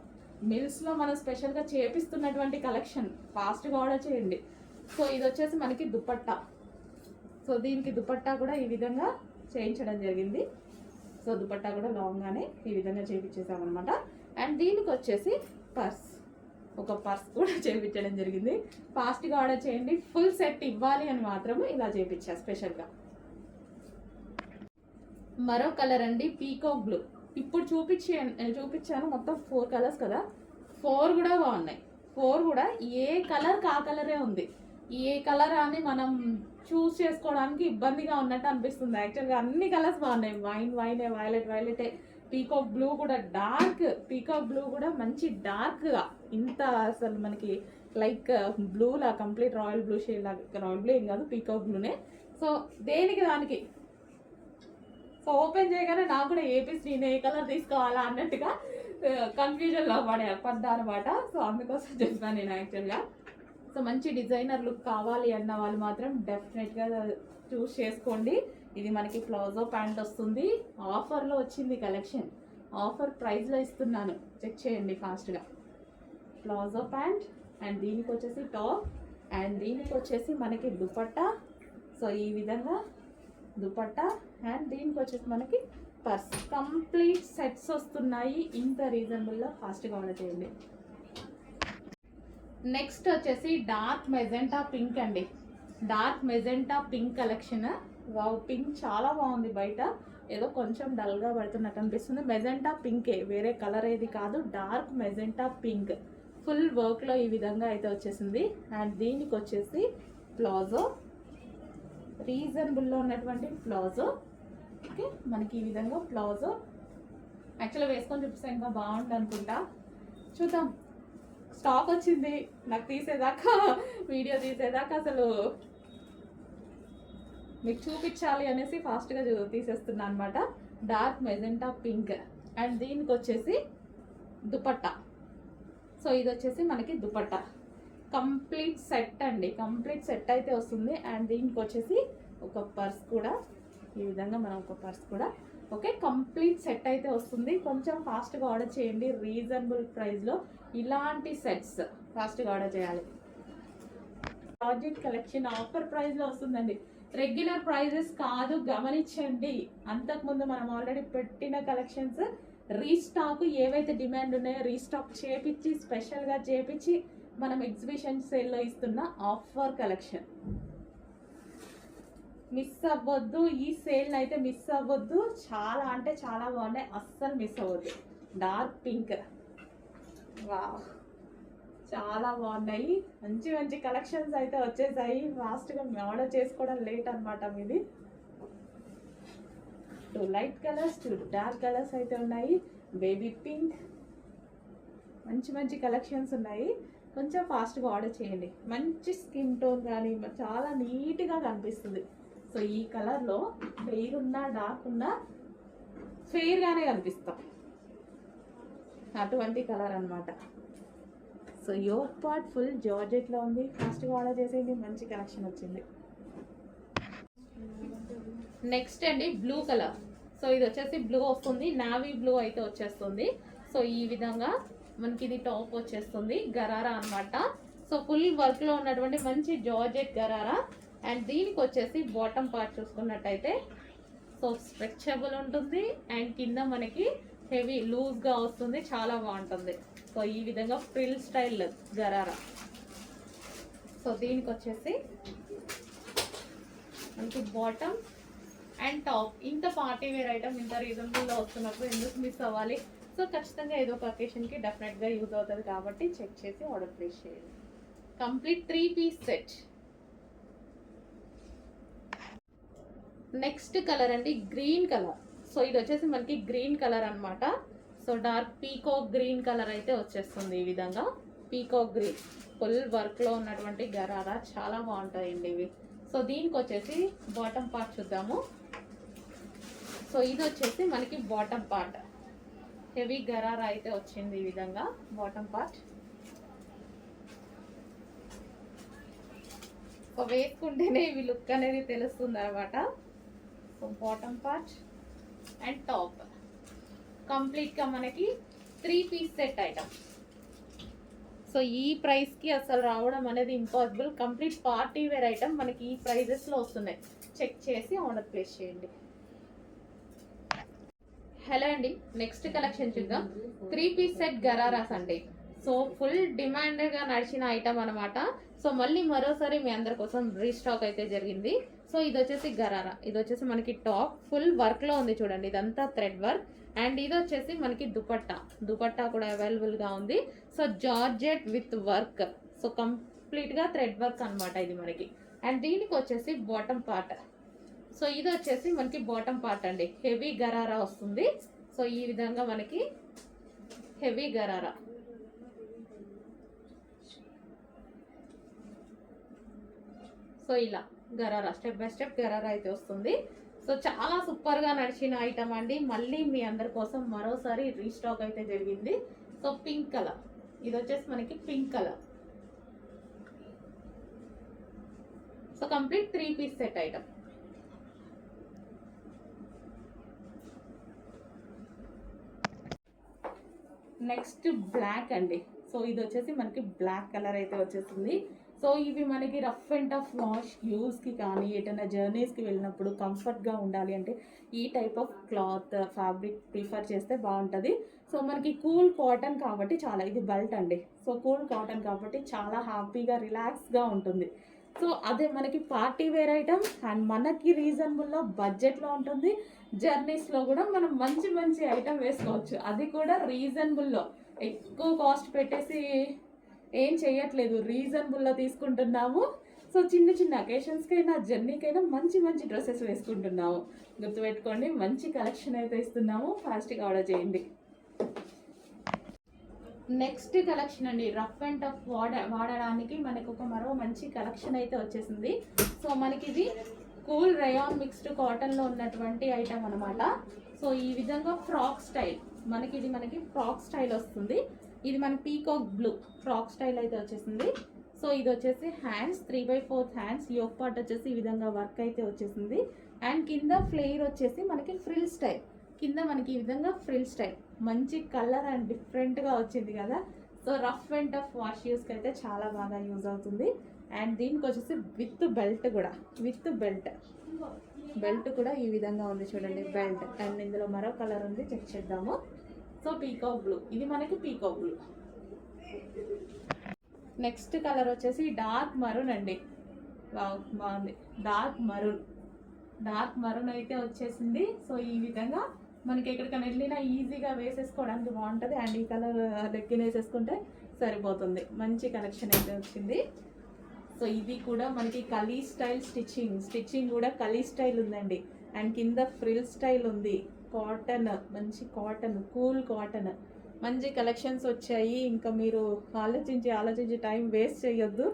మిల్స్లో మనం స్పెషల్గా చేపిస్తున్నటువంటి కలెక్షన్, ఫాస్ట్గా ఆర్డర్ చేయండి. సో ఇది వచ్చేసి మనకి దుపట్టా. సో దీనికి దుపట్టా కూడా ఈ విధంగా చేయించడం జరిగింది. సో దుపట్టా కూడా లాంగ్గానే ఈ విధంగా చేయించేసామన్నమాట. అండ్ దీనికి వచ్చేసి ఒక పర్స్ కూడా చేయించడం జరిగింది. ఫాస్ట్గా ఆర్డర్ చేయండి, ఫుల్ సెట్ ఇవ్వాలి అని మాత్రమే ఇలా చేయించా స్పెషల్గా. మరో కలర్ అండి, పీకాక్ బ్లూ. ఇప్పుడు చూపించాను మొత్తం 4 కలర్స్ కదా, 4 కూడా బాగున్నాయి. 4 కూడా ఏ కలర్ కా కలరే ఉంది. ఏ కలర్ అని మనం చూస్ చేసుకోవడానికి ఇబ్బందిగా ఉన్నట్టు అనిపిస్తుంది. యాక్చువల్గా అన్ని కలర్స్ బాగున్నాయి. వైనే, వైలెటే, పీకాక్ బ్లూ కూడా డార్క్, పీకాక్ బ్లూ కూడా మంచి డార్క్గా, ఇంత అసలు మనకి లైక్ బ్లూలా కంప్లీట్ రాయల్ బ్లూ షేడ్ లాగా, రాయల్ బ్లూ ఏం కాదు, పీకాక్ బ్లూనే. సో దేనికి దానికి. సో ఓపెన్ చేయగానే నాకు కూడా నేను ఏ కలర్ తీసుకోవాలా అన్నట్టుగా కన్ఫ్యూజన్లో పడ్డా అనమాట. సో అందుకోసం చెప్పాను నేను యాక్చువల్గా. సో మంచి డిజైనర్ లుక్ కావాలి అన్న వాళ్ళు మాత్రం డెఫినెట్గా చూస్ చేసుకోండి. ఇది మనకి ప్లాజో ప్యాంట్ వస్తుంది, ఆఫర్లో వచ్చింది కలెక్షన్, ఆఫర్ ప్రైస్లో ఇస్తున్నాను, చెక్ చేయండి ఫాస్ట్గా. ప్లాజో ప్యాంట్ అండ్ దీనికి వచ్చేసి టాప్ అండ్ దీనికి వచ్చేసి మనకి దుపట్టా. సో ఈ విధంగా దుపట్టా అండ్ దీనికి వచ్చేసి మనకి పర్స్, కంప్లీట్ సెట్స్ వస్తున్నాయి ఇంత రీజనబుల్లో. ఫాస్ట్గా ఆర్డర్ చేయండి. నెక్స్ట్ వచ్చేసి డార్క్ మెజెంటా పింక్ అండి, dark magenta pink collection. Wow, pink చాలా బాగుంది. బయట ఏదో కొంచెం డల్గా పడుతున్నట్టు అనిపిస్తుంది. మెజెంటా పింకే, వేరే కలర్ ఏది కాదు, డార్క్ మెజెంటా పింక్. ఫుల్ వర్క్లో ఈ విధంగా అయితే వచ్చేసింది. అండ్ దీనికి వచ్చేసి ప్లాజో, రీజనబుల్లో ఉన్నటువంటి ప్లాజో. ఓకే, మనకి ఈ విధంగా ప్లాజో. యాక్చువల్గా వేసుకొని చూపిస్తే ఇంకా బాగుంటుంది అనుకుంటా, చూద్దాం. స్టాక్ వచ్చింది, నాకు తీసేదాకా, వీడియో తీసేదాకా అసలు మీకు చూపించాలి అనేసి ఫాస్ట్గా తీసేస్తున్నా అనమాట. డార్క్ మెజెంటా పింక్ అండ్ దీనికి వచ్చేసి దుపట్టా. సో ఇది వచ్చేసి మనకి దుపట్టా, కంప్లీట్ సెట్ అండి, కంప్లీట్ సెట్ అయితే వస్తుంది. అండ్ దీనికి వచ్చేసి ఒక పర్స్ కూడా, ఈ విధంగా మనం ఒక పర్స్ కూడా ఓకే కంప్లీట్ సెట్ అయితే వస్తుంది. కొంచెం ఫాస్ట్గా ఆర్డర్ చేయండి, రీజనబుల్ ప్రైస్లో ఇలాంటి సెట్స్ ఫాస్ట్గా ఆర్డర్ చేయాలి. ప్రాజెక్ట్ కలెక్షన్ ఆఫర్ ప్రైస్లో వస్తుందండి, రెగ్యులర్ ప్రైజెస్ కాదు, గమనించండి. అంతకుముందు మనం ఆల్రెడీ పెట్టిన కలెక్షన్స్ రీస్టాక్ ఏవైతే డిమాండ్ ఉన్నాయో రీస్టాక్ చేపించి స్పెషల్గా చేపించి మనం ఎగ్జిబిషన్ సేల్లో ఇస్తున్న ఆఫర్ కలెక్షన్. మిస్ అవ్వద్దు, ఈ సేల్ని అయితే మిస్ అవ్వద్దు. చాలా అంటే చాలా బాగున్నాయి, అస్సలు మిస్ అవ్వద్దు. డార్క్ పింక్, వా చాలా బాగున్నాయి. మంచి మంచి కలెక్షన్స్ అయితే వచ్చేసాయి. ఫాస్ట్గా ఆర్డర్ చేసుకోవడం లేట్ అనమాట మీది. 2 లైట్ కలర్స్, 2 డార్క్ కలర్స్ అయితే ఉన్నాయి. బేబీ పింక్, మంచి మంచి కలెక్షన్స్ ఉన్నాయి. కొంచెం ఫాస్ట్గా ఆర్డర్ చేయండి. మంచి స్కిన్ టోన్ కానీ చాలా నీట్గా కనిపిస్తుంది. సో ఈ కలర్లో ఫెయిర్ ఉన్నా డార్క్ ఉన్నా ఫెయిర్గానే కనిపిస్తాం, అటువంటి కలర్ అనమాట. సో యోగ్ పార్ట్ ఫుల్ జార్జెట్లో ఉంది. ఫాస్ట్గా ఆర్డర్ చేసేయండి, మంచి కలెక్షన్ వచ్చింది. నెక్స్ట్ అండి బ్లూ కలర్. సో ఇది వచ్చేసి బ్లూ వస్తుంది, నావీ బ్లూ అయితే వచ్చేస్తుంది. సో ఈ విధంగా మనకి ఇది టాప్ వచ్చేస్తుంది, గరారా అనమాట. సో ఫుల్ వర్క్లో ఉన్నటువంటి మంచి జార్జెట్ గరారా. అండ్ దీనికి వచ్చేసి బాటమ్ పార్ట్ చూసుకున్నట్టయితే సో స్ట్రెచబుల్ ఉంటుంది అండ్ కింద మనకి హెవీ లూజ్గా వస్తుంది, చాలా బాగుంటుంది. సో ఈ విధంగా ఫ్రిల్ స్టైల్ గరారా. సో దీనికి వచ్చేసి మనకి బాటమ్ అండ్ టాప్. ఇంత పార్టీ వేర్ ఐటమ్ ఇంత రీజనబుల్లో వస్తున్నప్పుడు ఎందుకు మిస్ అవ్వాలి? సో ఖచ్చితంగా ఏదో ఒక అకేషన్కి డెఫినెట్గా యూజ్ అవుతుంది కాబట్టి చెక్ చేసి ఆర్డర్ ప్లేస్ చేయండి. Complete 3 piece set. Next colour అండి గ్రీన్ కలర్. సో ఇది వచ్చేసి మనకి గ్రీన్ కలర్ అనమాట. So dark peacock green colour అయితే వచ్చేస్తుంది. ఈ విధంగా పీకాక్ గ్రీన్ ఫుల్ వర్క్లో ఉన్నటువంటి గరారా చాలా బాగుంటాయండి ఇవి. సో దీనికి వచ్చేసి బాటమ్ పార్ట్ చూద్దాము. సో ఇది వచ్చేసి మనకి బాటమ్ పార్ట్, హెవీ గరారా అయితే వచ్చింది. ఈ విధంగా బాటమ్ పార్ట్. సో వేసుకుంటేనే ఇవి లుక్ అనేది తెలుస్తుంది అనమాట. So bottom part and top కంప్లీట్గా మనకి 3 పీస్ సెట్ ఐటమ్. సో ఈ ప్రైస్కి అసలు రావడం అనేది impossible. Complete party wear item మనకి ఈ ప్రైజెస్లో వస్తున్నాయి. చెక్ చేసి ఆర్డర్ ప్లేస్ చేయండి. హలో అండి, నెక్స్ట్ కలెక్షన్ చూద్దాం. 3 పీస్ సెట్ గరారాస్ అండి. సో ఫుల్ డిమాండ్గా నడిచిన ఐటమ్ అనమాట. సో మళ్ళీ మరోసారి మీ అందరి కోసం రీస్టాక్ అయితే జరిగింది. సో ఇది వచ్చేసి గరారా, ఇది వచ్చేసి మనకి టాప్ ఫుల్ వర్క్లో ఉంది చూడండి, ఇదంతా థ్రెడ్ వర్క్. అండ్ ఇది వచ్చేసి మనకి దుపట్టా కూడా అవైలబుల్గా ఉంది. So georgette with work, so కంప్లీట్గా థ్రెడ్ వర్క్ అనమాట ఇది మనకి. అండ్ దీనికి వచ్చేసి బాటమ్ పార్ట్. సో ఇది వచ్చేసి మనకి బాటమ్ పార్ట్ అండి, హెవీ గరారా వస్తుంది. సో ఈ విధంగా మనకి హెవీ గరారా. సో ఇలా gharara step by step gharara అయితే వస్తుంది. సో చాలా సూపర్గా నడిచిన ఐటమ్ అండి. మళ్ళీ మీ అందరి కోసం మరోసారి రీస్టాక్ అయితే జరిగింది. సో పింక్ కలర్, ఇది వచ్చేసి మనకి pink colour. So complete 3 piece set item. Next black అండి. సో ఇది వచ్చేసి మనకి బ్లాక్ కలర్ అయితే వచ్చేసింది. సో ఇవి మనకి రఫ్ అండ్ టఫ్ వాష్ యూస్కి కానీ ఏదైనా జర్నీస్కి వెళ్ళినప్పుడు కంఫర్ట్గా ఉండాలి అంటే ఈ type of cloth fabric prefer చేస్తే బాగుంటుంది. సో మనకి కూల్ కాటన్ కాబట్టి చాలా, ఇది బెల్ట్ అండి. సో కూల్ కాటన్ కాబట్టి చాలా హ్యాపీగా రిలాక్స్గా ఉంటుంది. సో అదే మనకి పార్టీ వేర్ ఐటమ్ అండ్ మనకి రీజనబుల్లో బడ్జెట్లో ఉంటుంది. జర్నీస్లో కూడా మనం మంచి మంచి ఐటమ్ వేసుకోవచ్చు, అది కూడా రీజనబుల్లో. ఎక్కువ కాస్ట్ పెట్టేసి ఏం చేయట్లేదు, రీజనబుల్లో తీసుకుంటున్నాము. సో చిన్న చిన్న అకేషన్స్కైనా జర్నీకైనా మంచి మంచి డ్రెస్సెస్ వేసుకుంటున్నాము. గుర్తుపెట్టుకోండి, మంచి కలెక్షన్ అయితే ఇస్తున్నాము, ఫాస్ట్గా ఆర్డర్ చేయండి. నెక్స్ట్ కలెక్షన్ అండి, రఫ్ అండ్ టఫ్ వాడడానికి మనకు మరో మంచి కలెక్షన్ అయితే వచ్చేసింది. సో మనకి ఇది కూల్ రయాన్ మిక్స్డ్ కాటన్లో ఉన్నటువంటి ఐటమ్ అనమాట. సో ఈ విధంగా ఫ్రాక్ స్టైల్ మనకి ఫ్రాక్ స్టైల్ వస్తుంది. ఇది మన పీకాక్ బ్లూ ఫ్రాక్ స్టైల్ అయితే వచ్చేసింది. సో సో ఇది వచ్చేసి హ్యాండ్స్ 3/4 హ్యాండ్స్, యోక్ పార్ట్ వచ్చేసి ఈ విధంగా వర్క్ అయితే వచ్చేసింది. అండ్ కింద ఫ్లేర్ వచ్చేసి మనకి ఫ్రిల్ స్టైల్, కింద మనకి ఈ విధంగా ఫ్రిల్ స్టైల్, మంచి కలర్ అండ్ డిఫరెంట్గా వచ్చింది కదా. So rough and tough wash యూస్కి అయితే చాలా బాగా యూజ్ అవుతుంది. అండ్ దీనికి వచ్చేసి విత్ బెల్ట్ కూడా, విత్ బెల్ట్ కూడా ఈ విధంగా ఉంది చూడండి బెల్ట్. అండ్ ఇందులో మరో కలర్ ఉంది, చెక్ చేద్దాము. సో పీకాక్ బ్లూ, ఇది మనకి పీకాక్ బ్లూ. నెక్స్ట్ కలర్ వచ్చేసి డార్క్ మరూన్ అండి. బాగుంది, డార్క్ మరూన్ అయితే వచ్చేసింది. సో ఈ విధంగా మనకి ఎక్కడికైనా వెళ్ళినా ఈజీగా వేసేసుకోవడానికి బాగుంటుంది. అండ్ ఈ కలర్ లెగ్గిన్ వేసేసుకుంటే సరిపోతుంది. మంచి కలెక్షన్ అయితే వచ్చింది. సో ఇది కూడా మనకి కలీ స్టైల్ స్టిచ్చింగ్ కూడా కలీ స్టైల్ ఉందండి. అండ్ కింద ఫ్రిల్ స్టైల్ ఉంది. కాటన్, మంచి కాటన్, కూల్ కాటన్, మంచి కలెక్షన్స్ వచ్చాయి. ఇంకా మీరు ఆలోచించి టైం వేస్ట్ చేయొద్దు,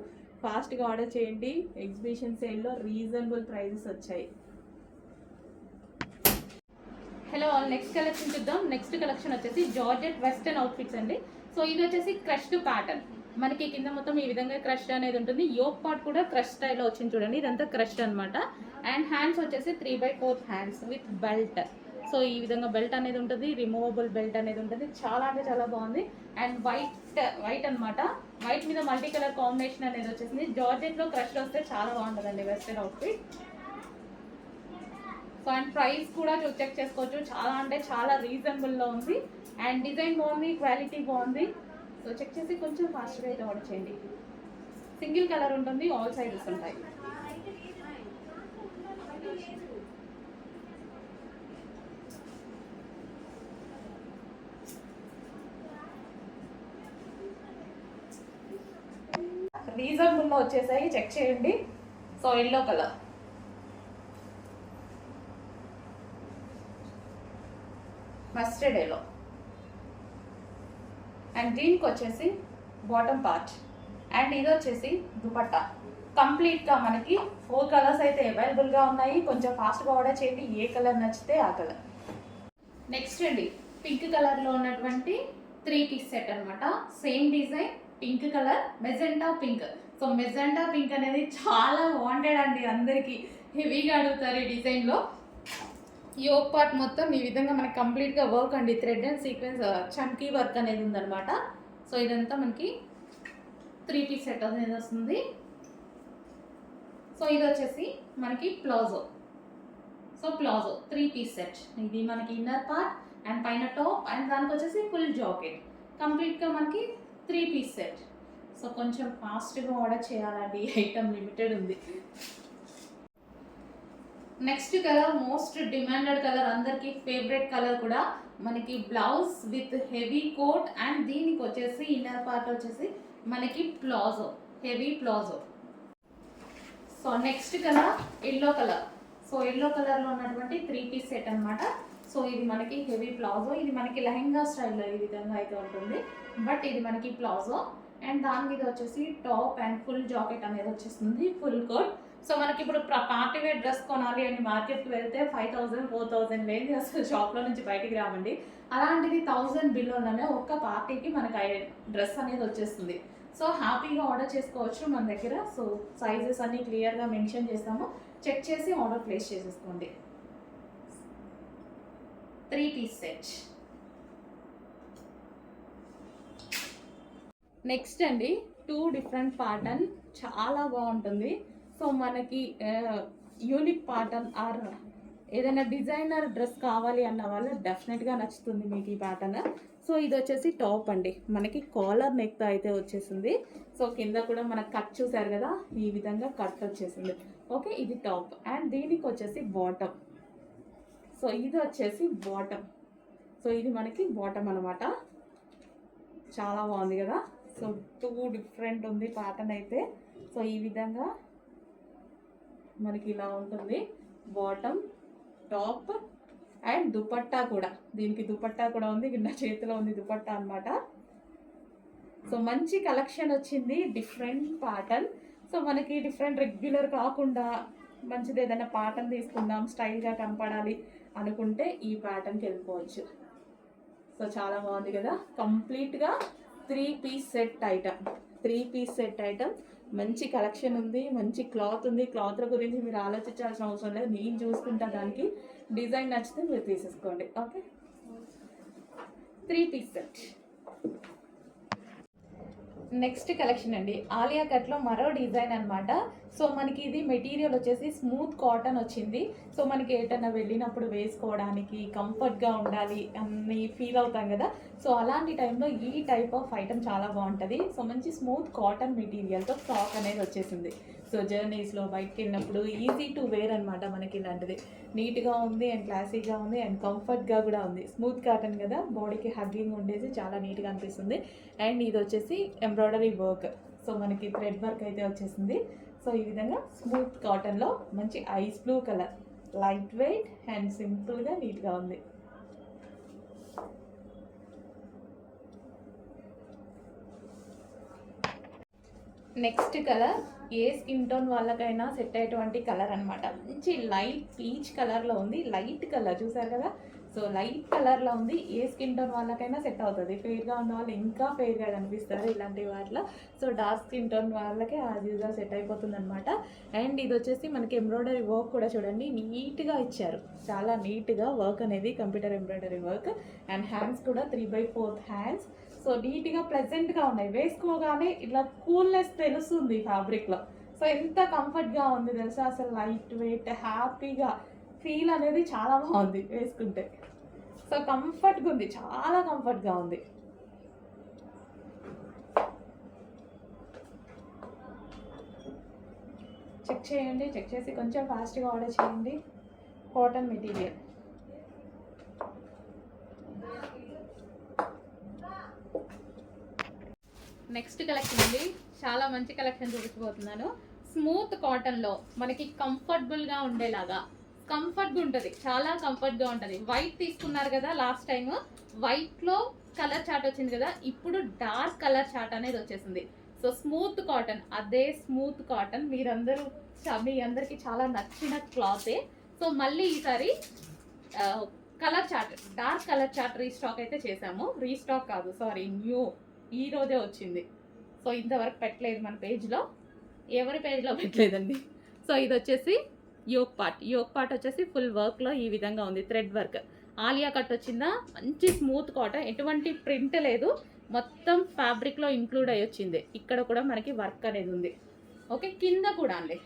ఫాస్ట్గా ఆర్డర్ చేయండి. ఎగ్జిబిషన్ సేల్లో రీజనబుల్ ప్రైజెస్ వచ్చాయి. హలో ఆల్, నెక్స్ట్ కలెక్షన్ చూద్దాం. నెక్స్ట్ కలెక్షన్ వచ్చేసి జార్జెట్ వెస్టర్న్ అవుట్ఫిట్స్ అండి. సో ఇది వచ్చేసి క్రష్డ్ ప్యాటర్న్, మనకి కింద మొత్తం ఈ విధంగా క్రష్డ్ అనేది ఉంటుంది. యోక్ పార్ట్ కూడా క్రష్ స్టైల్లో వచ్చింది చూడండి, ఇదంతా క్రష్డ్ అనమాట. అండ్ హ్యాండ్స్ వచ్చేసి 3/4 హ్యాండ్స్ విత్ బెల్ట్. సో ఈ విధంగా బెల్ట్ అనేది ఉంటుంది, రిమూవబుల్ బెల్ట్ అనేది ఉంటుంది. చాలా అంటే చాలా బాగుంది. అండ్ వైట్ అనమాట, వైట్ మీద మల్టీ కలర్ కాంబినేషన్ అనేది వచ్చేసింది. జార్జెట్లో క్రష్డ్ వస్తే చాలా బాగుంటుందండి western outfit. So and price కూడా చెక్ చేసుకోవచ్చు, చాలా అంటే చాలా రీజనబుల్లో ఉంది. అండ్ డిజైన్ బాగుంది, క్వాలిటీ బాగుంది. సో చెక్ చేసి కొంచెం ఫాస్ట్గా అయితే ఆర్డర్ చేయండి. సింగిల్ కలర్ ఉంటుంది, ఆల్ సైజెస్ ఉంటాయి. రీజనబుల్లో వచ్చేసాయి, చెక్ చేయండి. So yellow colour, mustard yellow. And దీనికి వచ్చేసి బాటమ్ పార్ట్. అండ్ ఇది వచ్చేసి దుపట్టా. కంప్లీట్గా మనకి 4 కలర్స్ అయితే అవైలబుల్గా ఉన్నాయి. కొంచెం ఫాస్ట్గా ఆర్డర్ చేయండి, ఏ కలర్ నచ్చితే ఆ కలర్. నెక్స్ట్ అండి, పింక్ కలర్లో ఉన్నటువంటి 3 పీస్ సెట్ అనమాట. Same design, pink colour, magenta pink. So magenta pink అనేది చాలా వాంటెడ్ అండి, అందరికీ హెవీగా అడుగుతారు ఈ డిజైన్లో. యోక్ పార్ట్ మొత్తం ఈ విధంగా మనకి కంప్లీట్గా వర్క్ అండి, thread and sequence chunky work అనేది ఉందన్నమాట. సో ఇదంతా మనకి 3 పీస్ సెట్ అనేది వస్తుంది. సో ఇది వచ్చేసి మనకి palazzo. So palazzo 3 piece set, ఇది మనకి ఇన్నర్ పార్ట్ అండ్ పైన టాప్ అండ్ దానికి వచ్చేసి ఫుల్ జాకెట్. కంప్లీట్గా మనకి 3 పీస్ సెట్. సో కొంచెం ఫాస్ట్గా ఆర్డర్ చేయాలండి, ఐటమ్ లిమిటెడ్ ఉంది. Next colour most demanded colour, అందరికి ఫేవరెట్ కలర్ కూడా. మనకి blouse with heavy coat and దీనికి వచ్చేసి ఇన్నర్ పార్ట్ వచ్చేసి మనకి palazzo, heavy palazzo. So next colour yellow colour. So yellow కలర్లో ఉన్నటువంటి 3 పీస్ సెట్ అనమాట. సో ఇది మనకి హెవీ ప్లాజో, ఇది మనకి లెహెంగా స్టైల్లో ఈ విధంగా అయితే ఉంటుంది. బట్ ఇది మనకి ప్లాజో అండ్ దాని మీద వచ్చేసి టాప్ అండ్ ఫుల్ జాకెట్ అనేది వచ్చేస్తుంది, ఫుల్ కోట్. సో మనకి ఇప్పుడు పార్టీ వేర్ డ్రెస్ కొనాలి అని మార్కెట్కి వెళ్తే 5,000 4,000 లేని అసలు షాప్లో నుంచి బయటికి రావండి. అలాంటిది 1000 బిల్లోనే ఒక్క పార్టీకి మనకి డ్రెస్ అనేది వచ్చేస్తుంది. సో హ్యాపీగా ఆర్డర్ చేసుకోవచ్చు మన దగ్గర. సో సైజెస్ అన్ని క్లియర్గా మెన్షన్ చేస్తాము, చెక్ చేసి ఆర్డర్ ప్లేస్ చేసేసుకోండి. 3 పీస్ సెట్. నెక్స్ట్ అండి 2 డిఫరెంట్ ప్యాటర్న్, చాలా బాగుంటుంది. సో మనకి యూనిక్ ప్యాటర్న్ ఆర్ ఏదైనా డిజైనర్ డ్రెస్ కావాలి అన్న వాళ్ళు డెఫినెట్గా నచ్చుతుంది మీకు ఈ ప్యాటర్న్. సో ఇది వచ్చేసి టాప్ అండి, మనకి కాలర్ నెక్తో అయితే వచ్చేసింది. సో కింద కూడా మనకు కట్ చూసారు కదా, ఈ విధంగా కట్ వచ్చేసింది. ఓకే, ఇది టాప్ అండ్ దీనికి వచ్చేసి బాటమ్. సో ఇది వచ్చేసి బాటమ్. సో ఇది మనకి బాటమ్ అనమాట. చాలా బాగుంది కదా. సో 2 డిఫరెంట్ ఉంది ప్యాటర్న్ అయితే. సో ఈ విధంగా మనకి ఇలా ఉంటుంది బాటమ్, టాప్ అండ్ దుపట్టా కూడా. దీనికి దుపట్టా కూడా ఉంది, నా చేతిలో ఉంది దుపట్టా అనమాట. సో మంచి కలెక్షన్ వచ్చింది, డిఫరెంట్ ప్యాటర్న్. సో మనకి డిఫరెంట్ రెగ్యులర్ కాకుండా మంచిది ఏదైనా ప్యాటర్న్ తీసుకుందాం, స్టైల్గా కనపడాలి అనుకుంటే ఈ ప్యాటర్న్కి వెళ్ళిపోవచ్చు. సో చాలా బాగుంది కదా. కంప్లీట్గా 3 piece set item, 3 piece set item మంచి కలెక్షన్ ఉంది, మంచి క్లాత్ ఉంది. క్లాత్ల గురించి మీరు ఆలోచించాల్సిన అవసరం లేదు, నేను చూసుకుంటా. దానికి డిజైన్ నచ్చితే మీరు తీసేసుకోండి. Okay, 3 piece set. Next collection అండి, ఆలియా కట్లో మరో డిజైన్ అనమాట. సో మనకి ఇది మెటీరియల్ వచ్చేసి స్మూత్ కాటన్ వచ్చింది. సో మనకి ఏటన్నా వెళ్ళినప్పుడు వేసుకోవడానికి కంఫర్ట్గా ఉండాలి అని ఫీల్ అవుతాం కదా. సో అలాంటి టైంలో ఈ టైప్ ఆఫ్ ఐటమ్ చాలా బాగుంటుంది. సో మంచి స్మూత్ కాటన్ మెటీరియల్తో ఫ్రాక్ అనేది వచ్చేసింది. సో జర్నీస్లో బయటకు వెళ్ళినప్పుడు ఈజీ టు వేర్ అనమాట. మనకి ఇలాంటిది నీట్గా ఉంది అండ్ క్లాసీగా ఉంది అండ్ కంఫర్ట్గా కూడా ఉంది. స్మూత్ కాటన్ కదా, బాడీకి హగ్గింగ్ ఉండేసి చాలా నీట్గా అనిపిస్తుంది. అండ్ ఇది వచ్చేసి ఎంబ్రాయిడరీ వర్క్. సో మనకి థ్రెడ్ వర్క్ అయితే వచ్చేసింది. సో ఈ విధంగా స్మూత్ కాటన్లో మంచి ice blue colour, light weight and సింపుల్గా నీట్గా ఉంది. నెక్స్ట్ కలర్ ఏ స్కిన్ టోన్ వాళ్ళకైనా సెట్ అయ్యేటువంటి కలర్ అనమాట. మంచి లైట్ పీచ్ కలర్లో ఉంది. లైట్ కలర్ చూసారు కదా, సో లైట్ కలర్లో ఉంది. ఏ స్కిన్ టోన్ వాళ్ళకైనా సెట్ అవుతుంది. ఫెయిర్గా ఉన్న వాళ్ళు ఇంకా ఫెయిర్గా కనిపిస్తారు ఇలాంటి వాటిలో. సో డార్క్ స్కిన్ టోన్ వాళ్ళకి యాజ్ యూజువల్ సెట్ అయిపోతుంది అనమాట. అండ్ ఇది వచ్చేసి మనకి ఎంబ్రాయిడరీ వర్క్ కూడా చూడండి నీట్గా ఇచ్చారు. చాలా నీట్గా వర్క్ అనేది computer embroidery work. And hands కూడా 3/4 హ్యాండ్స్. సో నీట్గా ప్లెజెంట్గా ఉన్నాయి. వేసుకోగానే ఇట్లా కూల్నెస్ తెలుస్తుంది ఫ్యాబ్రిక్లో. సో ఎంత కంఫర్ట్గా ఉంది తెలుసా, అసలు లైట్ వెయిట్ హ్యాపీగా ఫీల్ అనేది చాలా బాగుంది వేసుకుంటే. సో కంఫర్ట్గా ఉంది, చాలా కంఫర్ట్గా ఉంది. చెక్ చేయండి, చెక్ చేసి కొంచెం ఫాస్ట్గా ఆర్డర్ చేయండి. Cotton material. నెక్స్ట్ కలెక్షన్ అండి, చాలా మంచి కలెక్షన్ చూపించబోతున్నాను. స్మూత్ కాటన్లో మనకి కంఫర్టబుల్గా ఉండేలాగా, కంఫర్ట్గా ఉంటుంది, చాలా కంఫర్ట్గా ఉంటుంది. వైట్ తీసుకున్నారు కదా లాస్ట్ టైం, వైట్లో కలర్ చార్ట్ వచ్చింది కదా, ఇప్పుడు డార్క్ కలర్ చార్ట్ అనేది వచ్చేసింది. సో స్మూత్ కాటన్, అదే స్మూత్ కాటన్ మీ అందరికీ చాలా నచ్చిన క్లాతే. సో మళ్ళీ ఈసారి colour chart, dark colour chart restock అయితే చేసాము. రీస్టాక్ కాదు, సారీ, న్యూ, ఈ రోజే వచ్చింది. సో ఇంతవరకు పెట్టలేదు మన పేజ్లో, ఎవరి పేజ్లో పెట్టలేదండి. సో ఇది వచ్చేసి యోక్ పార్ట్ వచ్చేసి ఫుల్ వర్క్లో ఈ విధంగా ఉంది. థ్రెడ్ వర్క్, ఆలియా కట్ వచ్చిందా, మంచి స్మూత్ కాటన్, ఎటువంటి ప్రింట్ లేదు, మొత్తం ఫ్యాబ్రిక్లో ఇంక్లూడ్ అయ్యి వచ్చింది. ఇక్కడ కూడా మనకి వర్క్ అనేది ఉంది. ఓకే, కింద కూడా అండి.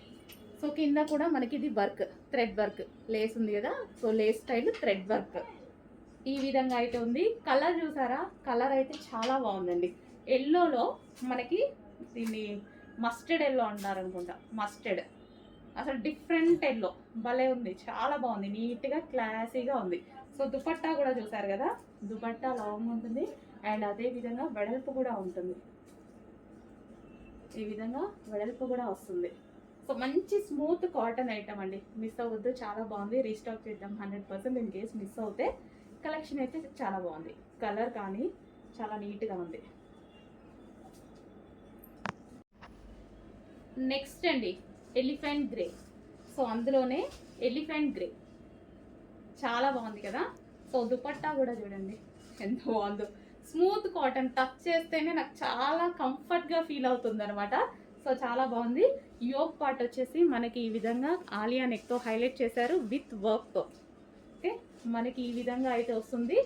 సో కింద కూడా మనకి ఇది వర్క్, థ్రెడ్ వర్క్, లేస్ ఉంది కదా, so Lay's style thread work ఈ విధంగా అయితే ఉంది. కలర్ చూసారా, కలర్ అయితే చాలా బాగుందండి. ఎల్లోలో మనకి దీన్ని మస్టర్డ్ ఎల్లో అంటారు అనుకుంటా, మస్టర్డ్, అసలు డిఫరెంట్ ఎల్లో, భలే ఉంది, చాలా బాగుంది, నీట్గా క్లాసీగా ఉంది. సో దుపట్టా కూడా చూసారు కదా, దుపట్టా లాంగ్ ఉంటుంది అండ్ అదే విధంగా వెడల్పు కూడా ఉంటుంది. ఈ విధంగా వెడల్పు కూడా వస్తుంది. సో మంచి స్మూత్ కాటన్ ఐటమ్ అండి, మిస్ అవ్వద్దు, చాలా బాగుంది. రీస్టాక్ చేద్దాం 100%. ఇన్ కేస్ మిస్ అవుతే కలెక్షన్ అయితే చాలా బాగుంది. కలర్ కానీ చాలా నీట్గా ఉంది. నెక్స్ట్ అండి ఎలిఫెంట్ గ్రే. సో అందులోనే ఎలిఫెంట్ గ్రే చాలా బాగుంది కదా. సో దుపట్టా కూడా చూడండి ఎంత బాగుందో. స్మూత్ కాటన్, టచ్ చేస్తేనే నాకు చాలా కంఫర్ట్గా ఫీల్ అవుతుంది అనమాట. సో చాలా బాగుంది. యోక్ పార్ట్ వచ్చేసి మనకి ఈ విధంగా ఆలియా నెక్తో హైలైట్ చేశారు విత్ వర్క్తో. ఓకే, మనకి ఈ విధంగా అయితే వస్తుంది.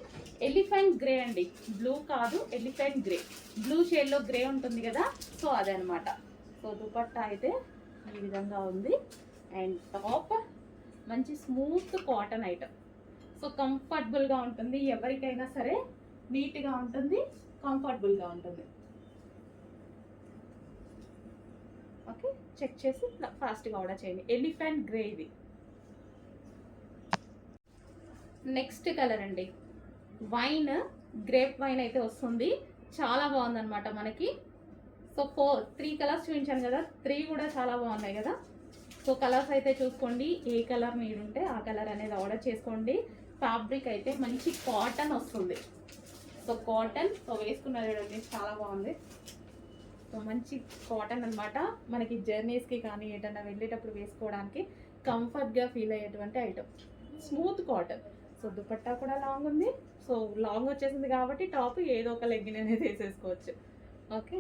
ఎలిఫెంట్ గ్రే అండి, బ్లూ కాదు, ఎలిఫెంట్ గ్రే. బ్లూ షేడ్లో గ్రే ఉంటుంది కదా, సో అదే అనమాట. సో దుపట్టా అయితే ఈ విధంగా ఉంది అండ్ టాప్ మంచి స్మూత్ కాటన్ ఐటమ్. సో కంఫర్టబుల్గా ఉంటుంది, ఎవరికైనా సరే నీట్గా ఉంటుంది, కంఫర్టబుల్గా ఉంటుంది. ఓకే, చెక్ చేసి ఫాస్ట్గా ఆర్డర్ చేయండి. ఎలిఫెంట్ గ్రే ఇది. నెక్స్ట్ కలర్ అండి వైన్, గ్రేప్ వైన్ అయితే వస్తుంది, చాలా బాగుందన్నమాట మనకి. సో 3 కలర్స్ చూపించాను కదా, 3 కూడా చాలా బాగున్నాయి కదా. సో కలర్స్ అయితే చూసుకోండి, ఏ కలర్ మీరు ఉంటే ఆ కలర్ అనేది ఆర్డర్ చేసుకోండి. ఫ్యాబ్రిక్ అయితే మంచి కాటన్ వస్తుంది. సో కాటన్, సో వేసుకున్నారు చూడండి, చాలా బాగుంది. సో మంచి కాటన్ అనమాట, మనకి జర్నీస్కి కానీ ఏదైనా వెళ్ళేటప్పుడు వేసుకోవడానికి కంఫర్ట్గా ఫీల్ అయ్యేటువంటి item. Smooth cotton. So dupatta కూడా లాంగ్ ఉంది. సో లాంగ్ వచ్చేసింది కాబట్టి టాప్ ఏదో ఒక లెగ్గిన్ అనేది వేసేసుకోవచ్చు. ఓకే,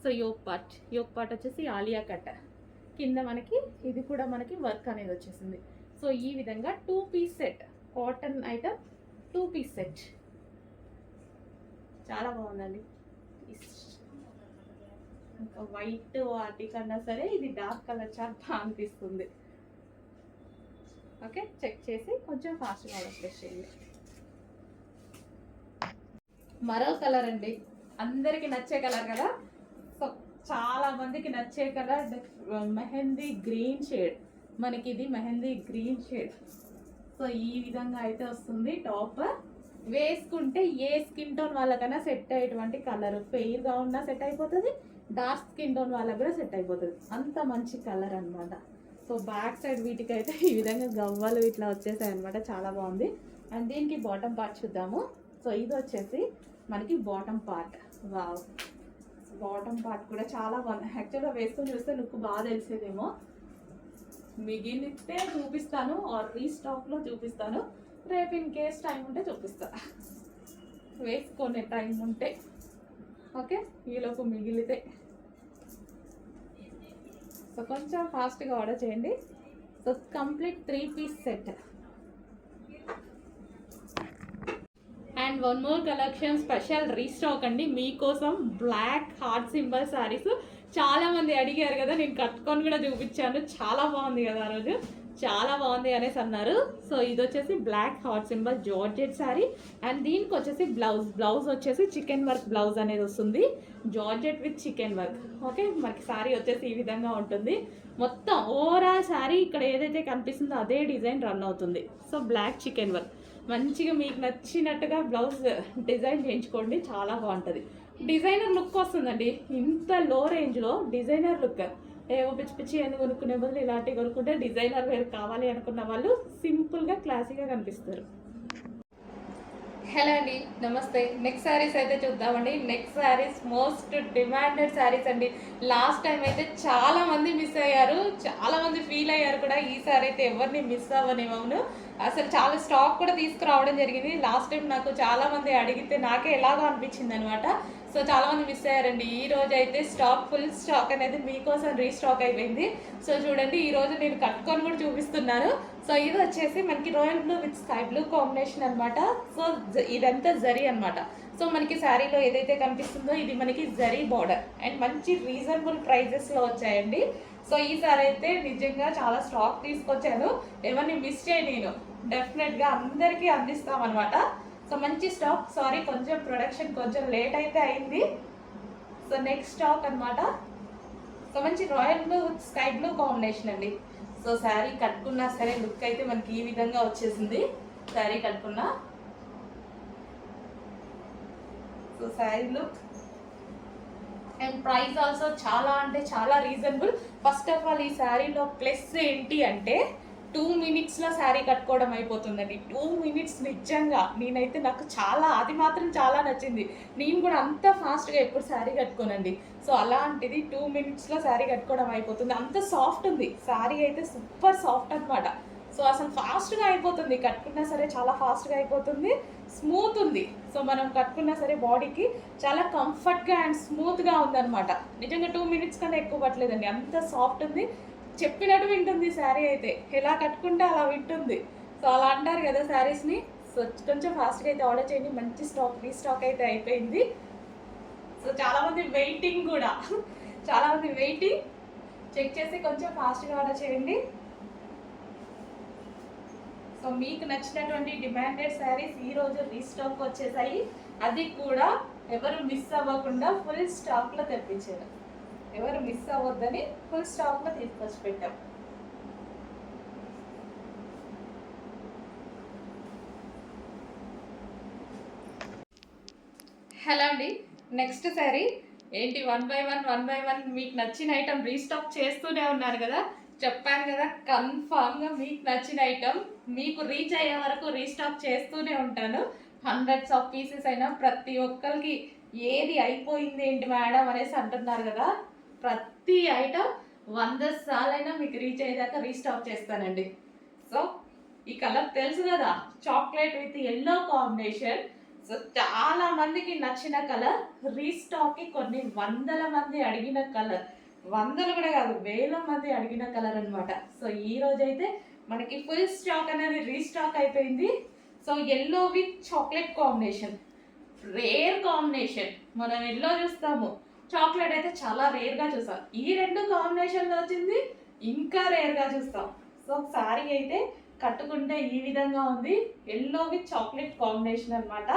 సో యోక్ పార్ట్ వచ్చేసి ఆలియా కట్, కింద మనకి ఇది కూడా మనకి వర్క్ అనేది వచ్చేసింది. సో ఈ విధంగా 2 piece set, cotton item 2 piece set చాలా బాగుందండి. ఇంకా వైట్ వాటి కన్నా సరే ఇది డార్క్ కలర్ చాలా బాగా అనిపిస్తుంది. ఓకే, చెక్ చేసి కొంచెం ఫాస్ట్గా ఆర్డర్ ప్లేస్ చేయండి. మరో కలర్ అండి, అందరికి నచ్చే కలర్ కదా. సో చాలా మందికి నచ్చే కలర్ మెహందీ గ్రీన్ షేడ్. మనకి ఇది మెహందీ గ్రీన్ షేడ్. సో ఈ విధంగా అయితే వస్తుంది. టాప్ వేసుకుంటే ఏ స్కిన్ టోన్ వాళ్ళకైనా సెట్ అయ్యేటువంటి కలర్, ఫెయిర్గా ఉన్నా సెట్ అయిపోతుంది, డార్క్ స్కిన్ టోన్ వాళ్ళకి కూడా సెట్ అయిపోతుంది, అంత మంచి కలర్ అనమాట. సో బ్యాక్ సైడ్ వీటికైతే ఈ విధంగా గవ్వలు ఇట్లా వచ్చేసాయి అనమాట, చాలా బాగుంది. అండ్ దీనికి బాటమ్ పార్ట్ చూద్దాము. సో ఇది వచ్చేసి మనకి bottom part. Wow, bottom part కూడా చాలా బాగుంది. యాక్చువల్గా వేసుకొని చూస్తే లుక్ బాగా తెలిసేదేమో, మిగిలితే చూపిస్తాను ఆర్ రీస్టాక్లో చూపిస్తాను, రేపు ఇన్ కేస్ టైం ఉంటే చూపిస్తా, వేసుకునే టైం ఉంటే. ఓకే, ఈలోపు మిగిలితే సో కొంచెం ఫాస్ట్గా ఆర్డర్ చేయండి. So complete 3 piece set. And one more collection special restock అండి మీకోసం. బ్లాక్ హార్ట్ సింబల్ శారీస్ చాలా మంది అడిగారు కదా, నేను కట్టుకొని కూడా చూపించాను, చాలా బాగుంది కదా, ఆ రోజు చాలా బాగుంది అనేసి అన్నారు. సో ఇది వచ్చేసి black heart symbol georgette sari. And దీనికి వచ్చేసి బ్లౌజ్ వచ్చేసి చికెన్ వర్క్ బ్లౌజ్ అనేది వస్తుంది, georgette with chikan work. Okay, మనకి శారీ వచ్చేసి ఈ విధంగా ఉంటుంది. మొత్తం ఓవరాల్ శారీ ఇక్కడ ఏదైతే కనిపిస్తుందో అదే డిజైన్ రన్ అవుతుంది. సో బ్లాక్ చికెన్ వర్క్ మంచిగా మీకు నచ్చినట్టుగా బ్లౌజ్ డిజైన్ చేయించుకోండి, చాలా బాగుంటుంది. డిజైనర్ లుక్ వస్తుందండి, ఇంత లో రేంజ్లో డిజైనర్ లుక్. ఏవో పిచ్చి పిచ్చి అని కొనుక్కునే బదులు ఇలాంటివి కొనుక్కుంటే డిజైనర్ వేర్ కావాలి అనుకున్న వాళ్ళు సింపుల్గా క్లాసీగా కనిపిస్తారు. హలో అండి, నమస్తే. నెక్స్ట్ శారీస్ అయితే చూద్దామండి. Next saris most demanded saris అండి. లాస్ట్ టైం అయితే చాలా మంది మిస్ అయ్యారు, చాలా మంది ఫీల్ అయ్యారు కూడా. ఈ సారీ అయితే ఎవరిని మిస్ అవ్వనివ్వను, అసలు చాలా స్టాక్ కూడా తీసుకురావడం జరిగింది. లాస్ట్ టైం నాకు చాలా మంది అడిగితే నాకే ఎలాగో అనిపించింది అనమాట. సో చాలా మంది మిస్ అయ్యారండి. ఈ రోజు అయితే ఫుల్ స్టాక్ అనేది మీకోసం రీస్టాక్ అయిపోయింది. సో చూడండి, ఈ రోజు నేను కట్టుకొని కూడా చూపిస్తున్నాను. సో ఇది వచ్చేసి మనకి royal blue with sky blue combination అనమాట. సో ఇదంతా జరీ అనమాట. సో మనకి శారీలో ఏదైతే కనిపిస్తుందో ఇది మనకి జరీ బార్డర్ అండ్ మంచి రీజనబుల్ ప్రైజెస్లో వచ్చాయండి. సో ఈ సారీ అయితే నిజంగా చాలా స్టాక్ తీసుకొచ్చాను, ఎవరిని మిస్ చేయ నేను డెఫినెట్గా అందరికీ అందిస్తామన్నమాట. సో మంచి స్టాక్. సారీ కొంచెం ప్రొడక్షన్ కొంచెం లేట్ అయితే అయింది. సో నెక్స్ట్ స్టాక్ అనమాట. సో మంచి royal blue with sky blue combination అండి. సో శారీ కట్టుకున్నా సరే లుక్ అయితే మనకి ఈ విధంగా వచ్చేసింది శారీ కట్టుకున్నా. So sari look and price also చాలా అంటే చాలా రీజనబుల్. ఫస్ట్ ఆఫ్ ఆల్ ఈ శారీలో ప్లస్ ఏంటి అంటే 2 మినిట్స్లో శారీ కట్టుకోవడం అయిపోతుందండి. 2 మినిట్స్ నిజంగా నేనైతే నాకు చాలా, అది మాత్రం చాలా నచ్చింది. నేను కూడా అంత ఫాస్ట్గా ఎప్పుడు శారీ కట్టుకోనండి. సో అలాంటిది 2 మినిట్స్లో శారీ కట్టుకోవడం అయిపోతుంది. అంత సాఫ్ట్ ఉంది శారీ అయితే, సూపర్ సాఫ్ట్ అనమాట. సో అసలు ఫాస్ట్గా అయిపోతుంది, కట్టుకున్నా సరే చాలా ఫాస్ట్గా అయిపోతుంది, స్మూత్ ఉంది. సో మనం కట్టుకున్నా సరే బాడీకి చాలా కంఫర్ట్గా అండ్ స్మూత్గా ఉందన్నమాట. నిజంగా 2 మినిట్స్ కన్నా ఎక్కువ పట్టలేదండి, అంత సాఫ్ట్ ఉంది. చెప్పినట్టు వింటుంది శారీ అయితే, ఎలా కట్టుకుంటే అలా వింటుంది. సో అలా అంటారు కదా శారీస్ని. సో కొంచెం ఫాస్ట్గా అయితే ఆర్డర్ చేయండి, మంచి రీస్టాక్ అయితే అయిపోయింది. సో చాలామంది వెయిటింగ్ కూడా, చాలామంది వెయిటింగ్, చెక్ చేసి కొంచెం ఫాస్ట్గా ఆర్డర్ చేయండి. సో మీకు నచ్చినటువంటి డిమాండెడ్ శారీస్ ఈరోజు రీస్టాక్ వచ్చేసాయి, అది కూడా ఎవరు మిస్ అవ్వకుండా ఫుల్ స్టాక్లో తెప్పించారు. ఎవరు మిస్ అవ్వద్దని ఫుల్ స్టాక్లో తీసుకొచ్చి పెట్టాం. హలో అండి, నెక్స్ట్ శారీ ఏంటి, 1 by 1 మీకు నచ్చిన ఐటమ్ రీస్టాక్ చేస్తూనే ఉన్నారు కదా. చెప్పాను కదా, కన్ఫామ్గా మీకు నచ్చిన ఐటమ్ మీకు రీచ్ అయ్యే వరకు రీస్టాక్ చేస్తూనే ఉంటాను. హండ్రెడ్స్ ఆఫ్ పీసెస్ అయినా ప్రతి ఒక్కరికి ఏది అయిపోయింది ఏంటి మేడం అనేసి అంటున్నారు కదా. ప్రతి ఐటమ్ 100 సార్లైనా మీకు రీచ్ అయ్యేదాకా రీస్టాక్ చేస్తానండి. సో ఈ కలర్ తెలుసు కదా, chocolate with yellow combination. So చాలా మందికి నచ్చిన కలర్, రీస్టాక్ కి కొన్ని వందల మంది అడిగిన కలర్, వందలు కూడా కాదు వేల మంది అడిగిన కలర్ అన్నమాట. సో ఈ రోజైతే మనకి ఫుల్ స్టాక్ అనేది రీస్టాక్ అయిపోయింది. So yellow with chocolate combination, rare combination. మనం ఎల్లో చూస్తాము, చాక్లెట్ అయితే చాలా రేర్ గా చూస్తాం. ఈ రెండు కాంబినేషన్ లో వచ్చింది, ఇంకా రేర్ గా చూస్తాం. సో సారీ అయితే కట్టుకుంటే ఈ విధంగా ఉంది, ఎల్లో విత్ చాక్లెట్ కాంబినేషన్ అన్నమాట.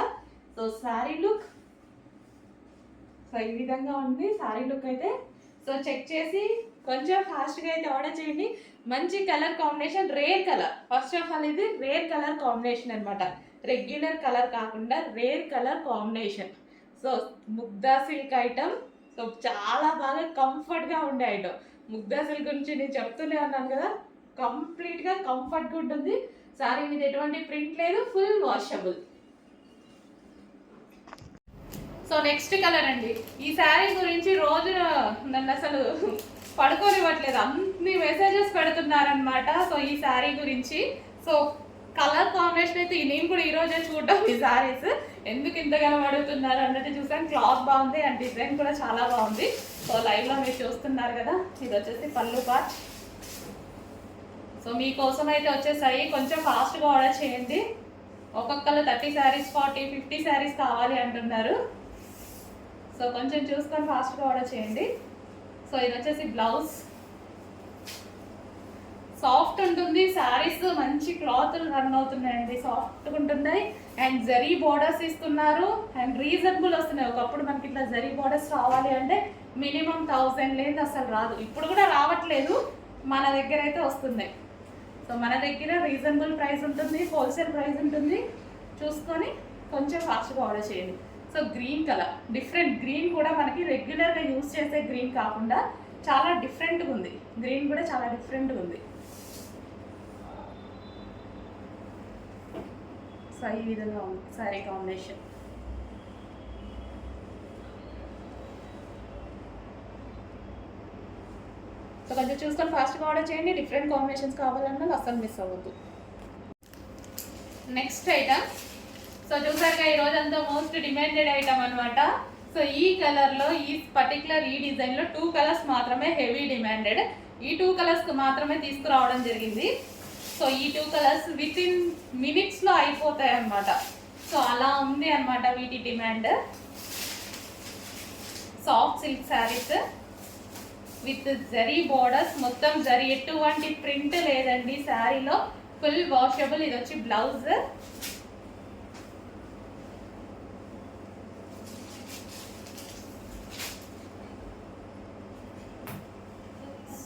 సో సారీ లుక్ సో ఈ విధంగా ఉంది సారీ లుక్ అయితే. సో చెక్ చేసి కొంచెం ఫాస్ట్గా అయితే ఆర్డర్ చేయండి. మంచి colour combination, rare colour. First of all ఇది రేర్ కలర్ కాంబినేషన్ అన్నమాట, రెగ్యులర్ కలర్ కాకుండా rare colour combination. So Mugdha silk item. So చాలా బాగా కంఫర్ట్గా ఉండే ఐటమ్. ముగ్దా సిల్క్ గురించి నేను చెప్తూనే ఉన్నాను కదా, కంప్లీట్గా కంఫర్ట్గా ఉంటుంది. సారీ మీద ఎటువంటి ప్రింట్ లేదు, full washable. So next colour అండి. ఈ శారీ గురించి రోజు నన్ను అసలు పడుకోనివ్వట్లేదు, అన్ని మెసేజెస్ పెడుతున్నారనమాట. సో ఈ శారీ గురించి, సో కలర్ కాంబినేషన్ అయితే నేను కూడా ఈరోజే చూడటం ఈ శారీస్ ఎందుకు ఇంతగానో అడుగుతున్నారు అన్నట్టు చూసాను. క్లాత్ బాగుంది అండ్ డిజైన్ కూడా చాలా బాగుంది. సో లైవ్లో మీరు చూస్తున్నారు కదా, ఇది వచ్చేసి పళ్ళు పార్ట్. సో మీకోసం అయితే వచ్చేసాయి, కొంచెం ఫాస్ట్గా ఆర్డర్ చేయండి. ఒక్కొక్కరు 30 శారీస్ 40 50 శారీస్ కావాలి అంటున్నారు. సో కొంచెం చూసుకొని ఫాస్ట్గా ఆర్డర్ చేయండి. సో ఇది వచ్చేసి బ్లౌజ్, సాఫ్ట్ ఉంటుంది. శారీస్ మంచి క్లాత్ రన్ అవుతున్నాయండి, సాఫ్ట్గా ఉంటున్నాయి. అండ్ జరీ బోర్డర్స్ ఇస్తున్నారు అండ్ రీజనబుల్ వస్తున్నాయి. ఒకప్పుడు మనకి ఇట్లా జరీ బోర్డర్స్ రావాలి అంటే మినిమం 1000 లేదు అసలు రాదు, ఇప్పుడు కూడా రావట్లేదు, మన దగ్గర అయితే వస్తున్నాయి. సో మన దగ్గర రీజనబుల్ ప్రైస్ ఉంటుంది, హోల్సేల్ ప్రైస్ ఉంటుంది. చూసుకొని కొంచెం ఫాస్ట్గా ఆర్డర్ చేయండి. So green colour, different green కూడా మనకి రెగ్యులర్గా యూజ్ చేసే గ్రీన్ కాకుండా చాలా డిఫరెంట్గా ఉంది. గ్రీన్ కూడా చాలా డిఫరెంట్గా ఉంది. సో ఈ విధంగా ఉంది సారీ కాంబినేషన్. సో కొంచెం చూసుకొని ఫాస్ట్గా ఆర్డర్ చేయండి. డిఫరెంట్ కాంబినేషన్స్ కావాలన్నా అస్సలు మిస్ అవ్వద్దు. నెక్స్ట్ ఐటమ్, సో చూసారుగా ఈ రోజు అంతా మోస్ట్ డిమాండెడ్ ఐటమ్ అనమాట. సో ఈ కలర్లో, ఈ పర్టికులర్ ఈ డిజైన్లో 2 కలర్స్ మాత్రమే హెవీ డిమాండెడ్. ఈ 2 కలర్స్కి మాత్రమే తీసుకురావడం జరిగింది. సో ఈ 2 కలర్స్ విత్ ఇన్ మినిట్స్లో అయిపోతాయి అన్నమాట. సో అలా ఉంది అనమాట వీటి demand. Soft silk saris with zari borders, మొత్తం జరీ, ఎటువంటి ప్రింట్ లేదండి శారీలో, ఫుల్ వాషబుల్. ఇది వచ్చి blouse.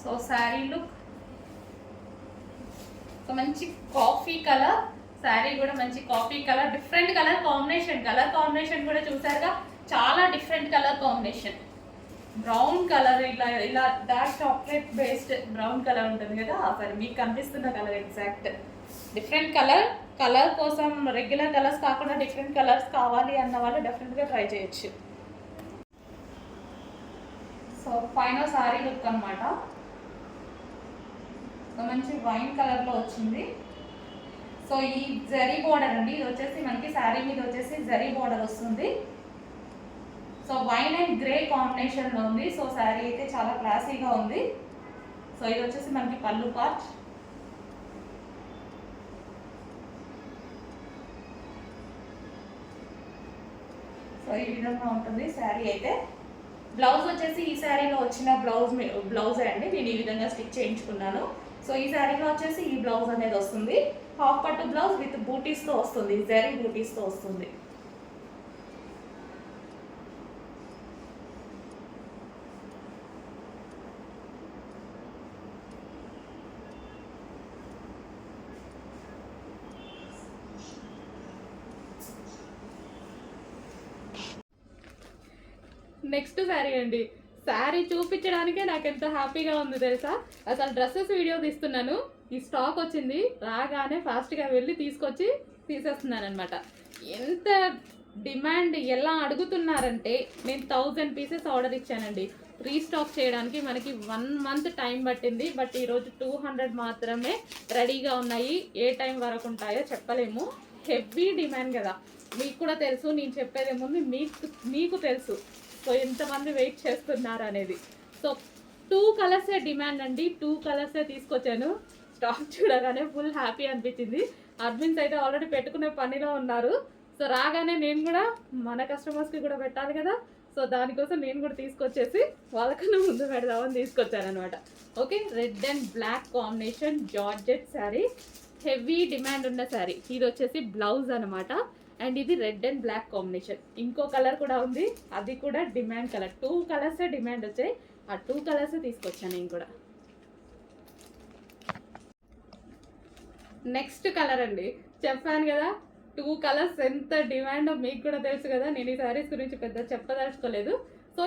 So sari look, so మంచి కాఫీ కలర్ శారీ కూడా, మంచి coffee colour, different colour combination. Colour combination కూడా చూసారుగా, చాలా different colour combination. Brown colour, ఇలా ఇలా dark chocolate based brown colour ఉంటుంది కదా, సరే మీకు కనిపిస్తున్న colour exact different colour. Colour కోసం రెగ్యులర్ కలర్స్ కాకుండా డిఫరెంట్ కలర్స్ కావాలి అన్న వాళ్ళు డెఫినెట్గా ట్రై చేయొచ్చు. సో ఫైనల్ శారీ లుక్ అనమాట. సో మంచి వైన్ కలర్లో వచ్చింది. సో ఈ జరీ బోర్డర్ అండి, ఇది వచ్చేసి మనకి శారీ మీద వచ్చేసి జరీ బోర్డర్ వస్తుంది. సో వైన్ అండ్ గ్రే కాంబినేషన్లో ఉంది. సో శారీ అయితే చాలా క్లాసీగా ఉంది. సో ఇది వచ్చేసి మనకి పళ్ళు పార్ట్. సో ఈ విధంగా ఉంటుంది శారీ అయితే. బ్లౌజ్ వచ్చేసి ఈ శారీలో వచ్చిన బ్లౌజే అండి, నేను ఈ విధంగా స్టిచ్ చేయించుకున్నాను. సో ఈ శారీలో వచ్చేసి ఈ బ్లౌజ్ అనేది వస్తుంది, హాఫ్ పట్టు బ్లౌజ్ విత్ బూటీస్తో వస్తుంది, జరీ బూటీస్తో వస్తుంది. నెక్స్ట్ శారీ అండి. శారీ చూపించడానికే నాకు ఎంత హ్యాపీగా ఉంది తెలుసా. అసలు డ్రెస్సెస్ వీడియో తీస్తున్నాను, ఈ స్టాక్ వచ్చింది, రాగానే ఫాస్ట్గా వెళ్ళి తీసుకొచ్చి తీసేస్తున్నాను అనమాట. ఎంత డిమాండ్, ఎలా అడుగుతున్నారంటే, నేను 1000 పీసెస్ ఆర్డర్ ఇచ్చానండి. రీస్టాక్ చేయడానికి మనకి 1 మంత్ టైం పట్టింది. బట్ ఈరోజు 200 మాత్రమే రెడీగా ఉన్నాయి. ఏ టైం వరకు ఉంటాయో చెప్పలేము, హెవీ డిమాండ్ కదా. మీకు కూడా తెలుసు నేను చెప్పేది ఏముంది, మీకు తెలుసు. సో ఎంతమంది వెయిట్ చేస్తున్నారు అనేది. సో 2 కలర్సే డిమాండ్ అండి, 2 కలర్సే తీసుకొచ్చాను. స్టాక్ చూడగానే ఫుల్ హ్యాపీ అనిపించింది. అడ్మిన్స్ అయితే ఆల్రెడీ పెట్టుకునే పనిలో ఉన్నారు. సో రాగానే నేను కూడా మన కస్టమర్స్కి కూడా పెట్టాలి కదా. సో దానికోసం నేను కూడా తీసుకొచ్చేసి వాళ్ళకన్నా ముందు పెడదామని తీసుకొచ్చాను అనమాట. Okay, red and black combination georgette sari, heavy demand ఉన్న శారీ. ఇది వచ్చేసి బ్లౌజ్ అనమాట. అండ్ ఇది రెడ్ అండ్ బ్లాక్ కాంబినేషన్. ఇంకో కలర్ కూడా ఉంది, అది కూడా డిమాండ్ కలర్. 2 కలర్సే డిమాండ్ వచ్చాయి, ఆ 2 కలర్సే తీసుకొచ్చాను నేను కూడా. నెక్స్ట్ కలర్ అండి, చెప్పాను కదా 2 కలర్స్ ఎంత డిమాండ్ మీకు కూడా తెలుసు కదా. నేను ఈ శారీస్ గురించి పెద్ద చెప్పదలుచుకోలేదు. సో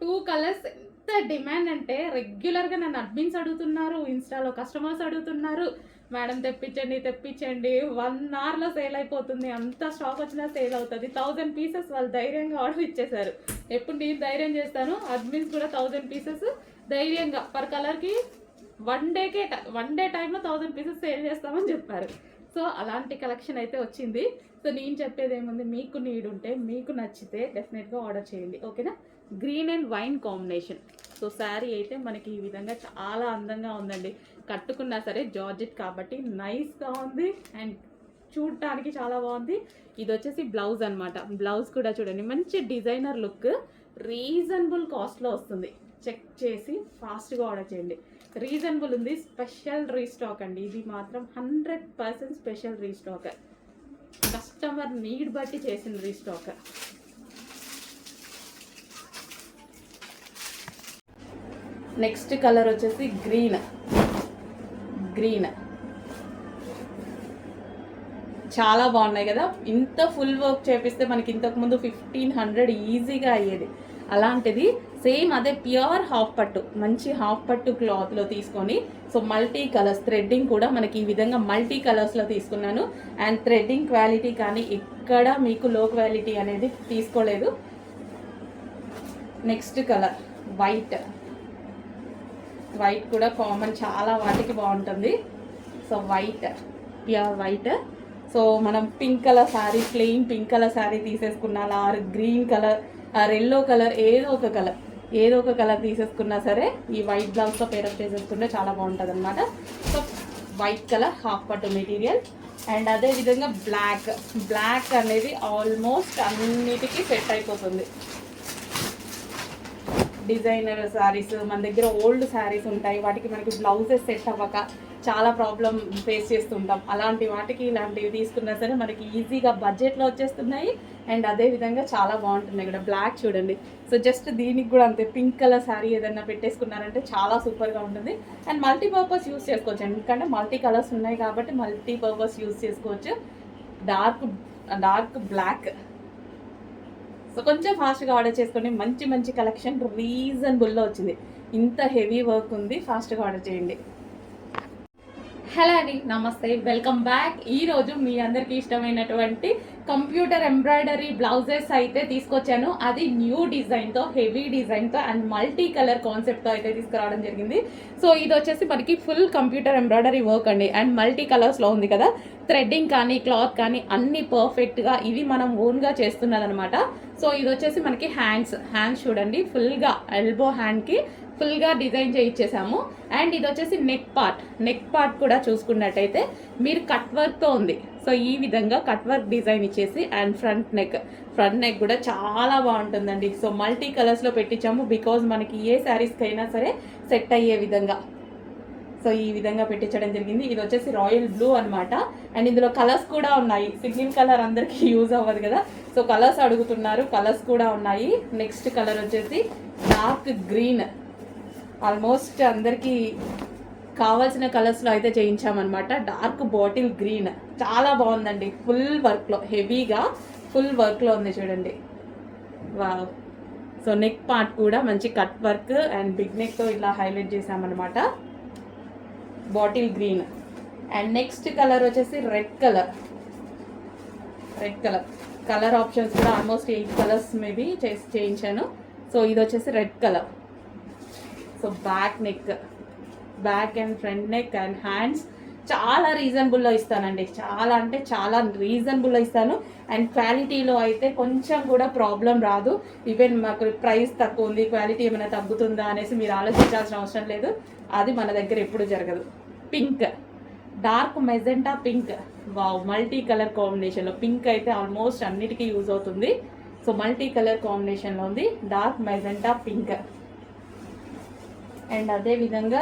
2 కలర్స్ ఎంత డిమాండ్ అంటే రెగ్యులర్గా నన్ను అడ్మిన్స్ అడుగుతున్నారు, ఇన్స్టాలో కస్టమర్స్ అడుగుతున్నారు, మేడం తెప్పించండి 1 అవర్లో సేల్ అయిపోతుంది, అంత స్టాక్ వచ్చినా సేల్ అవుతుంది. 1000 పీసెస్ వాళ్ళు ధైర్యంగా ఆర్డర్ ఇచ్చేసారు. ఎప్పుడు నేను ధైర్యం చేస్తాను, అడ్మిన్స్ కూడా 1000 పీసెస్ ధైర్యంగా పర్ కలర్కి 1 డే టైంలో 1000 పీసెస్ సేల్ చేస్తామని చెప్పారు. సో అలాంటి కలెక్షన్ అయితే వచ్చింది. సో నేను చెప్పేది ఏముంది, మీకు నీడ్ ఉంటే, మీకు నచ్చితే డెఫినెట్గా ఆర్డర్ చేయండి. ఓకేనా. Green and wine combination. So sari అయితే మనకి ఈ విధంగా చాలా అందంగా ఉందండి. కట్టుకున్నా సరే జార్జెట్ కాబట్టి నైస్గా ఉంది అండ్ చూడటానికి చాలా బాగుంది. ఇది వచ్చేసి బ్లౌజ్ అనమాట. బ్లౌజ్ కూడా చూడండి మంచి డిజైనర్ లుక్, రీజనబుల్ కాస్ట్లో వస్తుంది. చెక్ చేసి ఫాస్ట్గా ఆర్డర్ చేయండి. రీజనబుల్ ఉంది, స్పెషల్ రీస్టాక్ అండి. ఇది మాత్రం 100% స్పెషల్ రీస్టాక్, కస్టమర్ నీడ్ బట్టి చేసిన రీస్టాక్. నెక్స్ట్ కలర్ వచ్చేసి గ్రీన్. చాలా బాగున్నాయి కదా. ఇంత ఫుల్ వర్క్ చేపిస్తే మనకి ఇంతకుముందు 1500 ఈజీగా అయ్యేది. అలాంటిది సేమ్ అదే ప్యూర్ హాఫ్ పట్టు, మంచి హాఫ్ పట్టు క్లాత్లో తీసుకొని, సో మల్టీ కలర్స్ థ్రెడ్డింగ్ కూడా మనకి ఈ విధంగా మల్టీ కలర్స్లో తీసుకున్నాను. అండ్ థ్రెడ్డింగ్ క్వాలిటీ కానీ ఎక్కడ మీకు లో క్వాలిటీ అనేది తీసుకోలేదు. నెక్స్ట్ కలర్ వైట్ కూడా కామన్, చాలా వాటికి బాగుంటుంది. So pure white. సో మనం pink colour sari, plain pink colour sari తీసేసుకున్నా, or green colour or yellow colour, ఏదో ఒక కలర్ తీసేసుకున్నా సరే ఈ వైట్ బ్లౌజ్తో పేరప్ చేసేసుకుంటే చాలా బాగుంటుంది అనమాట. సో వైట్ కలర్ హాఫ్ పట్టు మెటీరియల్. అండ్ అదేవిధంగా బ్లాక్ అనేది ఆల్మోస్ట్ అన్నిటికీ సెట్ అయిపోతుంది. డిజైనర్ శారీస్ మన దగ్గర ఓల్డ్ శారీస్ ఉంటాయి, వాటికి మనకి బ్లౌజెస్ సెట్ అవ్వక చాలా ప్రాబ్లం ఫేస్ చేస్తుంటాం. అలాంటి వాటికి ఇలాంటివి తీసుకున్నా సరే మనకి ఈజీగా బడ్జెట్లో వచ్చేస్తున్నాయి. అండ్ అదేవిధంగా చాలా బాగుంటున్నాయి కూడా. బ్లాక్ చూడండి. సో జస్ట్ దీనికి కూడా అంతే, పింక్ కలర్ శారీ ఏదైనా పెట్టేసుకున్నారంటే చాలా సూపర్గా ఉంటుంది. అండ్ మల్టీపర్పస్ యూస్ చేసుకోవచ్చు, ఎందుకంటే మల్టీ కలర్స్ ఉన్నాయి కాబట్టి మల్టీపర్పస్ యూస్ చేసుకోవచ్చు. Dark black. సో కొంచెం ఫాస్ట్గా ఆర్డర్ చేసుకోండి. మంచి కలెక్షన్ రీజనబుల్లో వచ్చింది. ఇంత హెవీ వర్క్ ఉంది, ఫాస్ట్గా ఆర్డర్ చేయండి. హలో అండి, నమస్తే, వెల్కమ్ బ్యాక్. ఈరోజు మీ అందరికీ ఇష్టమైనటువంటి కంప్యూటర్ ఎంబ్రాయిడరీ బ్లౌజెస్ అయితే తీసుకొచ్చాను. అది న్యూ డిజైన్తో, హెవీ డిజైన్తో అండ్ మల్టీ కలర్ కాన్సెప్ట్తో అయితే తీసుకురావడం జరిగింది. సో ఇది వచ్చేసి మనకి ఫుల్ కంప్యూటర్ ఎంబ్రాయిడరీ వర్క్ అండి. అండ్ మల్టీ కలర్స్లో ఉంది కదా. థ్రెడ్డింగ్ కానీ క్లాత్ కానీ అన్ని పర్ఫెక్ట్గా ఇవి మనం ఓన్గా చేస్తున్నదనమాట. సో ఇది వచ్చేసి మనకి హ్యాండ్స్ చూడండి, ఫుల్గా ఎల్బో హ్యాండ్కి ఫుల్గా డిజైన్ చేయించేసాము. అండ్ ఇది వచ్చేసి నెక్ పార్ట్ కూడా చూసుకున్నట్టయితే మీరు కట్ వర్క్తో ఉంది. సో ఈ విధంగా కట్ వర్క్ డిజైన్ ఇచ్చేసి అండ్ ఫ్రంట్ నెక్ కూడా చాలా బాగుంటుందండి. సో మల్టీ కలర్స్లో పెట్టించాము, బికాజ్ మనకి ఏ శారీస్కి అయినా సరే సెట్ అయ్యే విధంగా. సో ఈ విధంగా పెట్టించడం జరిగింది. ఇది వచ్చేసి రాయల్ బ్లూ అనమాట. అండ్ ఇందులో కలర్స్ కూడా ఉన్నాయి. సింగిల్ కలర్ అందరికీ యూజ్ అవ్వదు కదా, సో కలర్స్ అడుగుతున్నారు, కలర్స్ కూడా ఉన్నాయి. నెక్స్ట్ కలర్ వచ్చేసి డార్క్ గ్రీన్. ఆల్మోస్ట్ అందరికీ కావాల్సిన కలర్స్లో అయితే చేయించామన్నమాట. డార్క్ బాటిల్ గ్రీన్ చాలా బాగుందండి. ఫుల్ వర్క్లో, హెవీగా ఫుల్ వర్క్లో ఉంది చూడండి. వావ్. సో నెక్ పార్ట్ కూడా మంచి కట్ వర్క్ అండ్ బిగ్ నెక్తో ఇలా హైలైట్ చేసామన్నమాట. Bottle green. And next colour వచ్చేసి రెడ్ కలర్ ఆప్షన్స్ కూడా ఆల్మోస్ట్ 8 కలర్స్ మేబీ చేయించాను. సో ఇది వచ్చేసి red colour. So back and front neck and hands చాలా రీజనబుల్లో ఇస్తానండి, చాలా అంటే చాలా రీజనబుల్లో ఇస్తాను. అండ్ క్వాలిటీలో అయితే కొంచెం కూడా ప్రాబ్లం రాదు. ఈవెన్ మాకు ప్రైస్ తక్కువ ఉంది, క్వాలిటీ ఏమైనా తగ్గుతుందా అనేసి మీరు ఆలోచించాల్సిన అవసరం లేదు. అది మన దగ్గర ఎప్పుడు జరగదు. Pink, dark magenta pink, wow, multi colour కాంబినేషన్లో. పింక్ అయితే ఆల్మోస్ట్ అన్నిటికీ యూజ్ అవుతుంది. సో మల్టీ కలర్ కాంబినేషన్లో ఉంది డార్క్ మెజెంటా పింక్. అండ్ అదేవిధంగా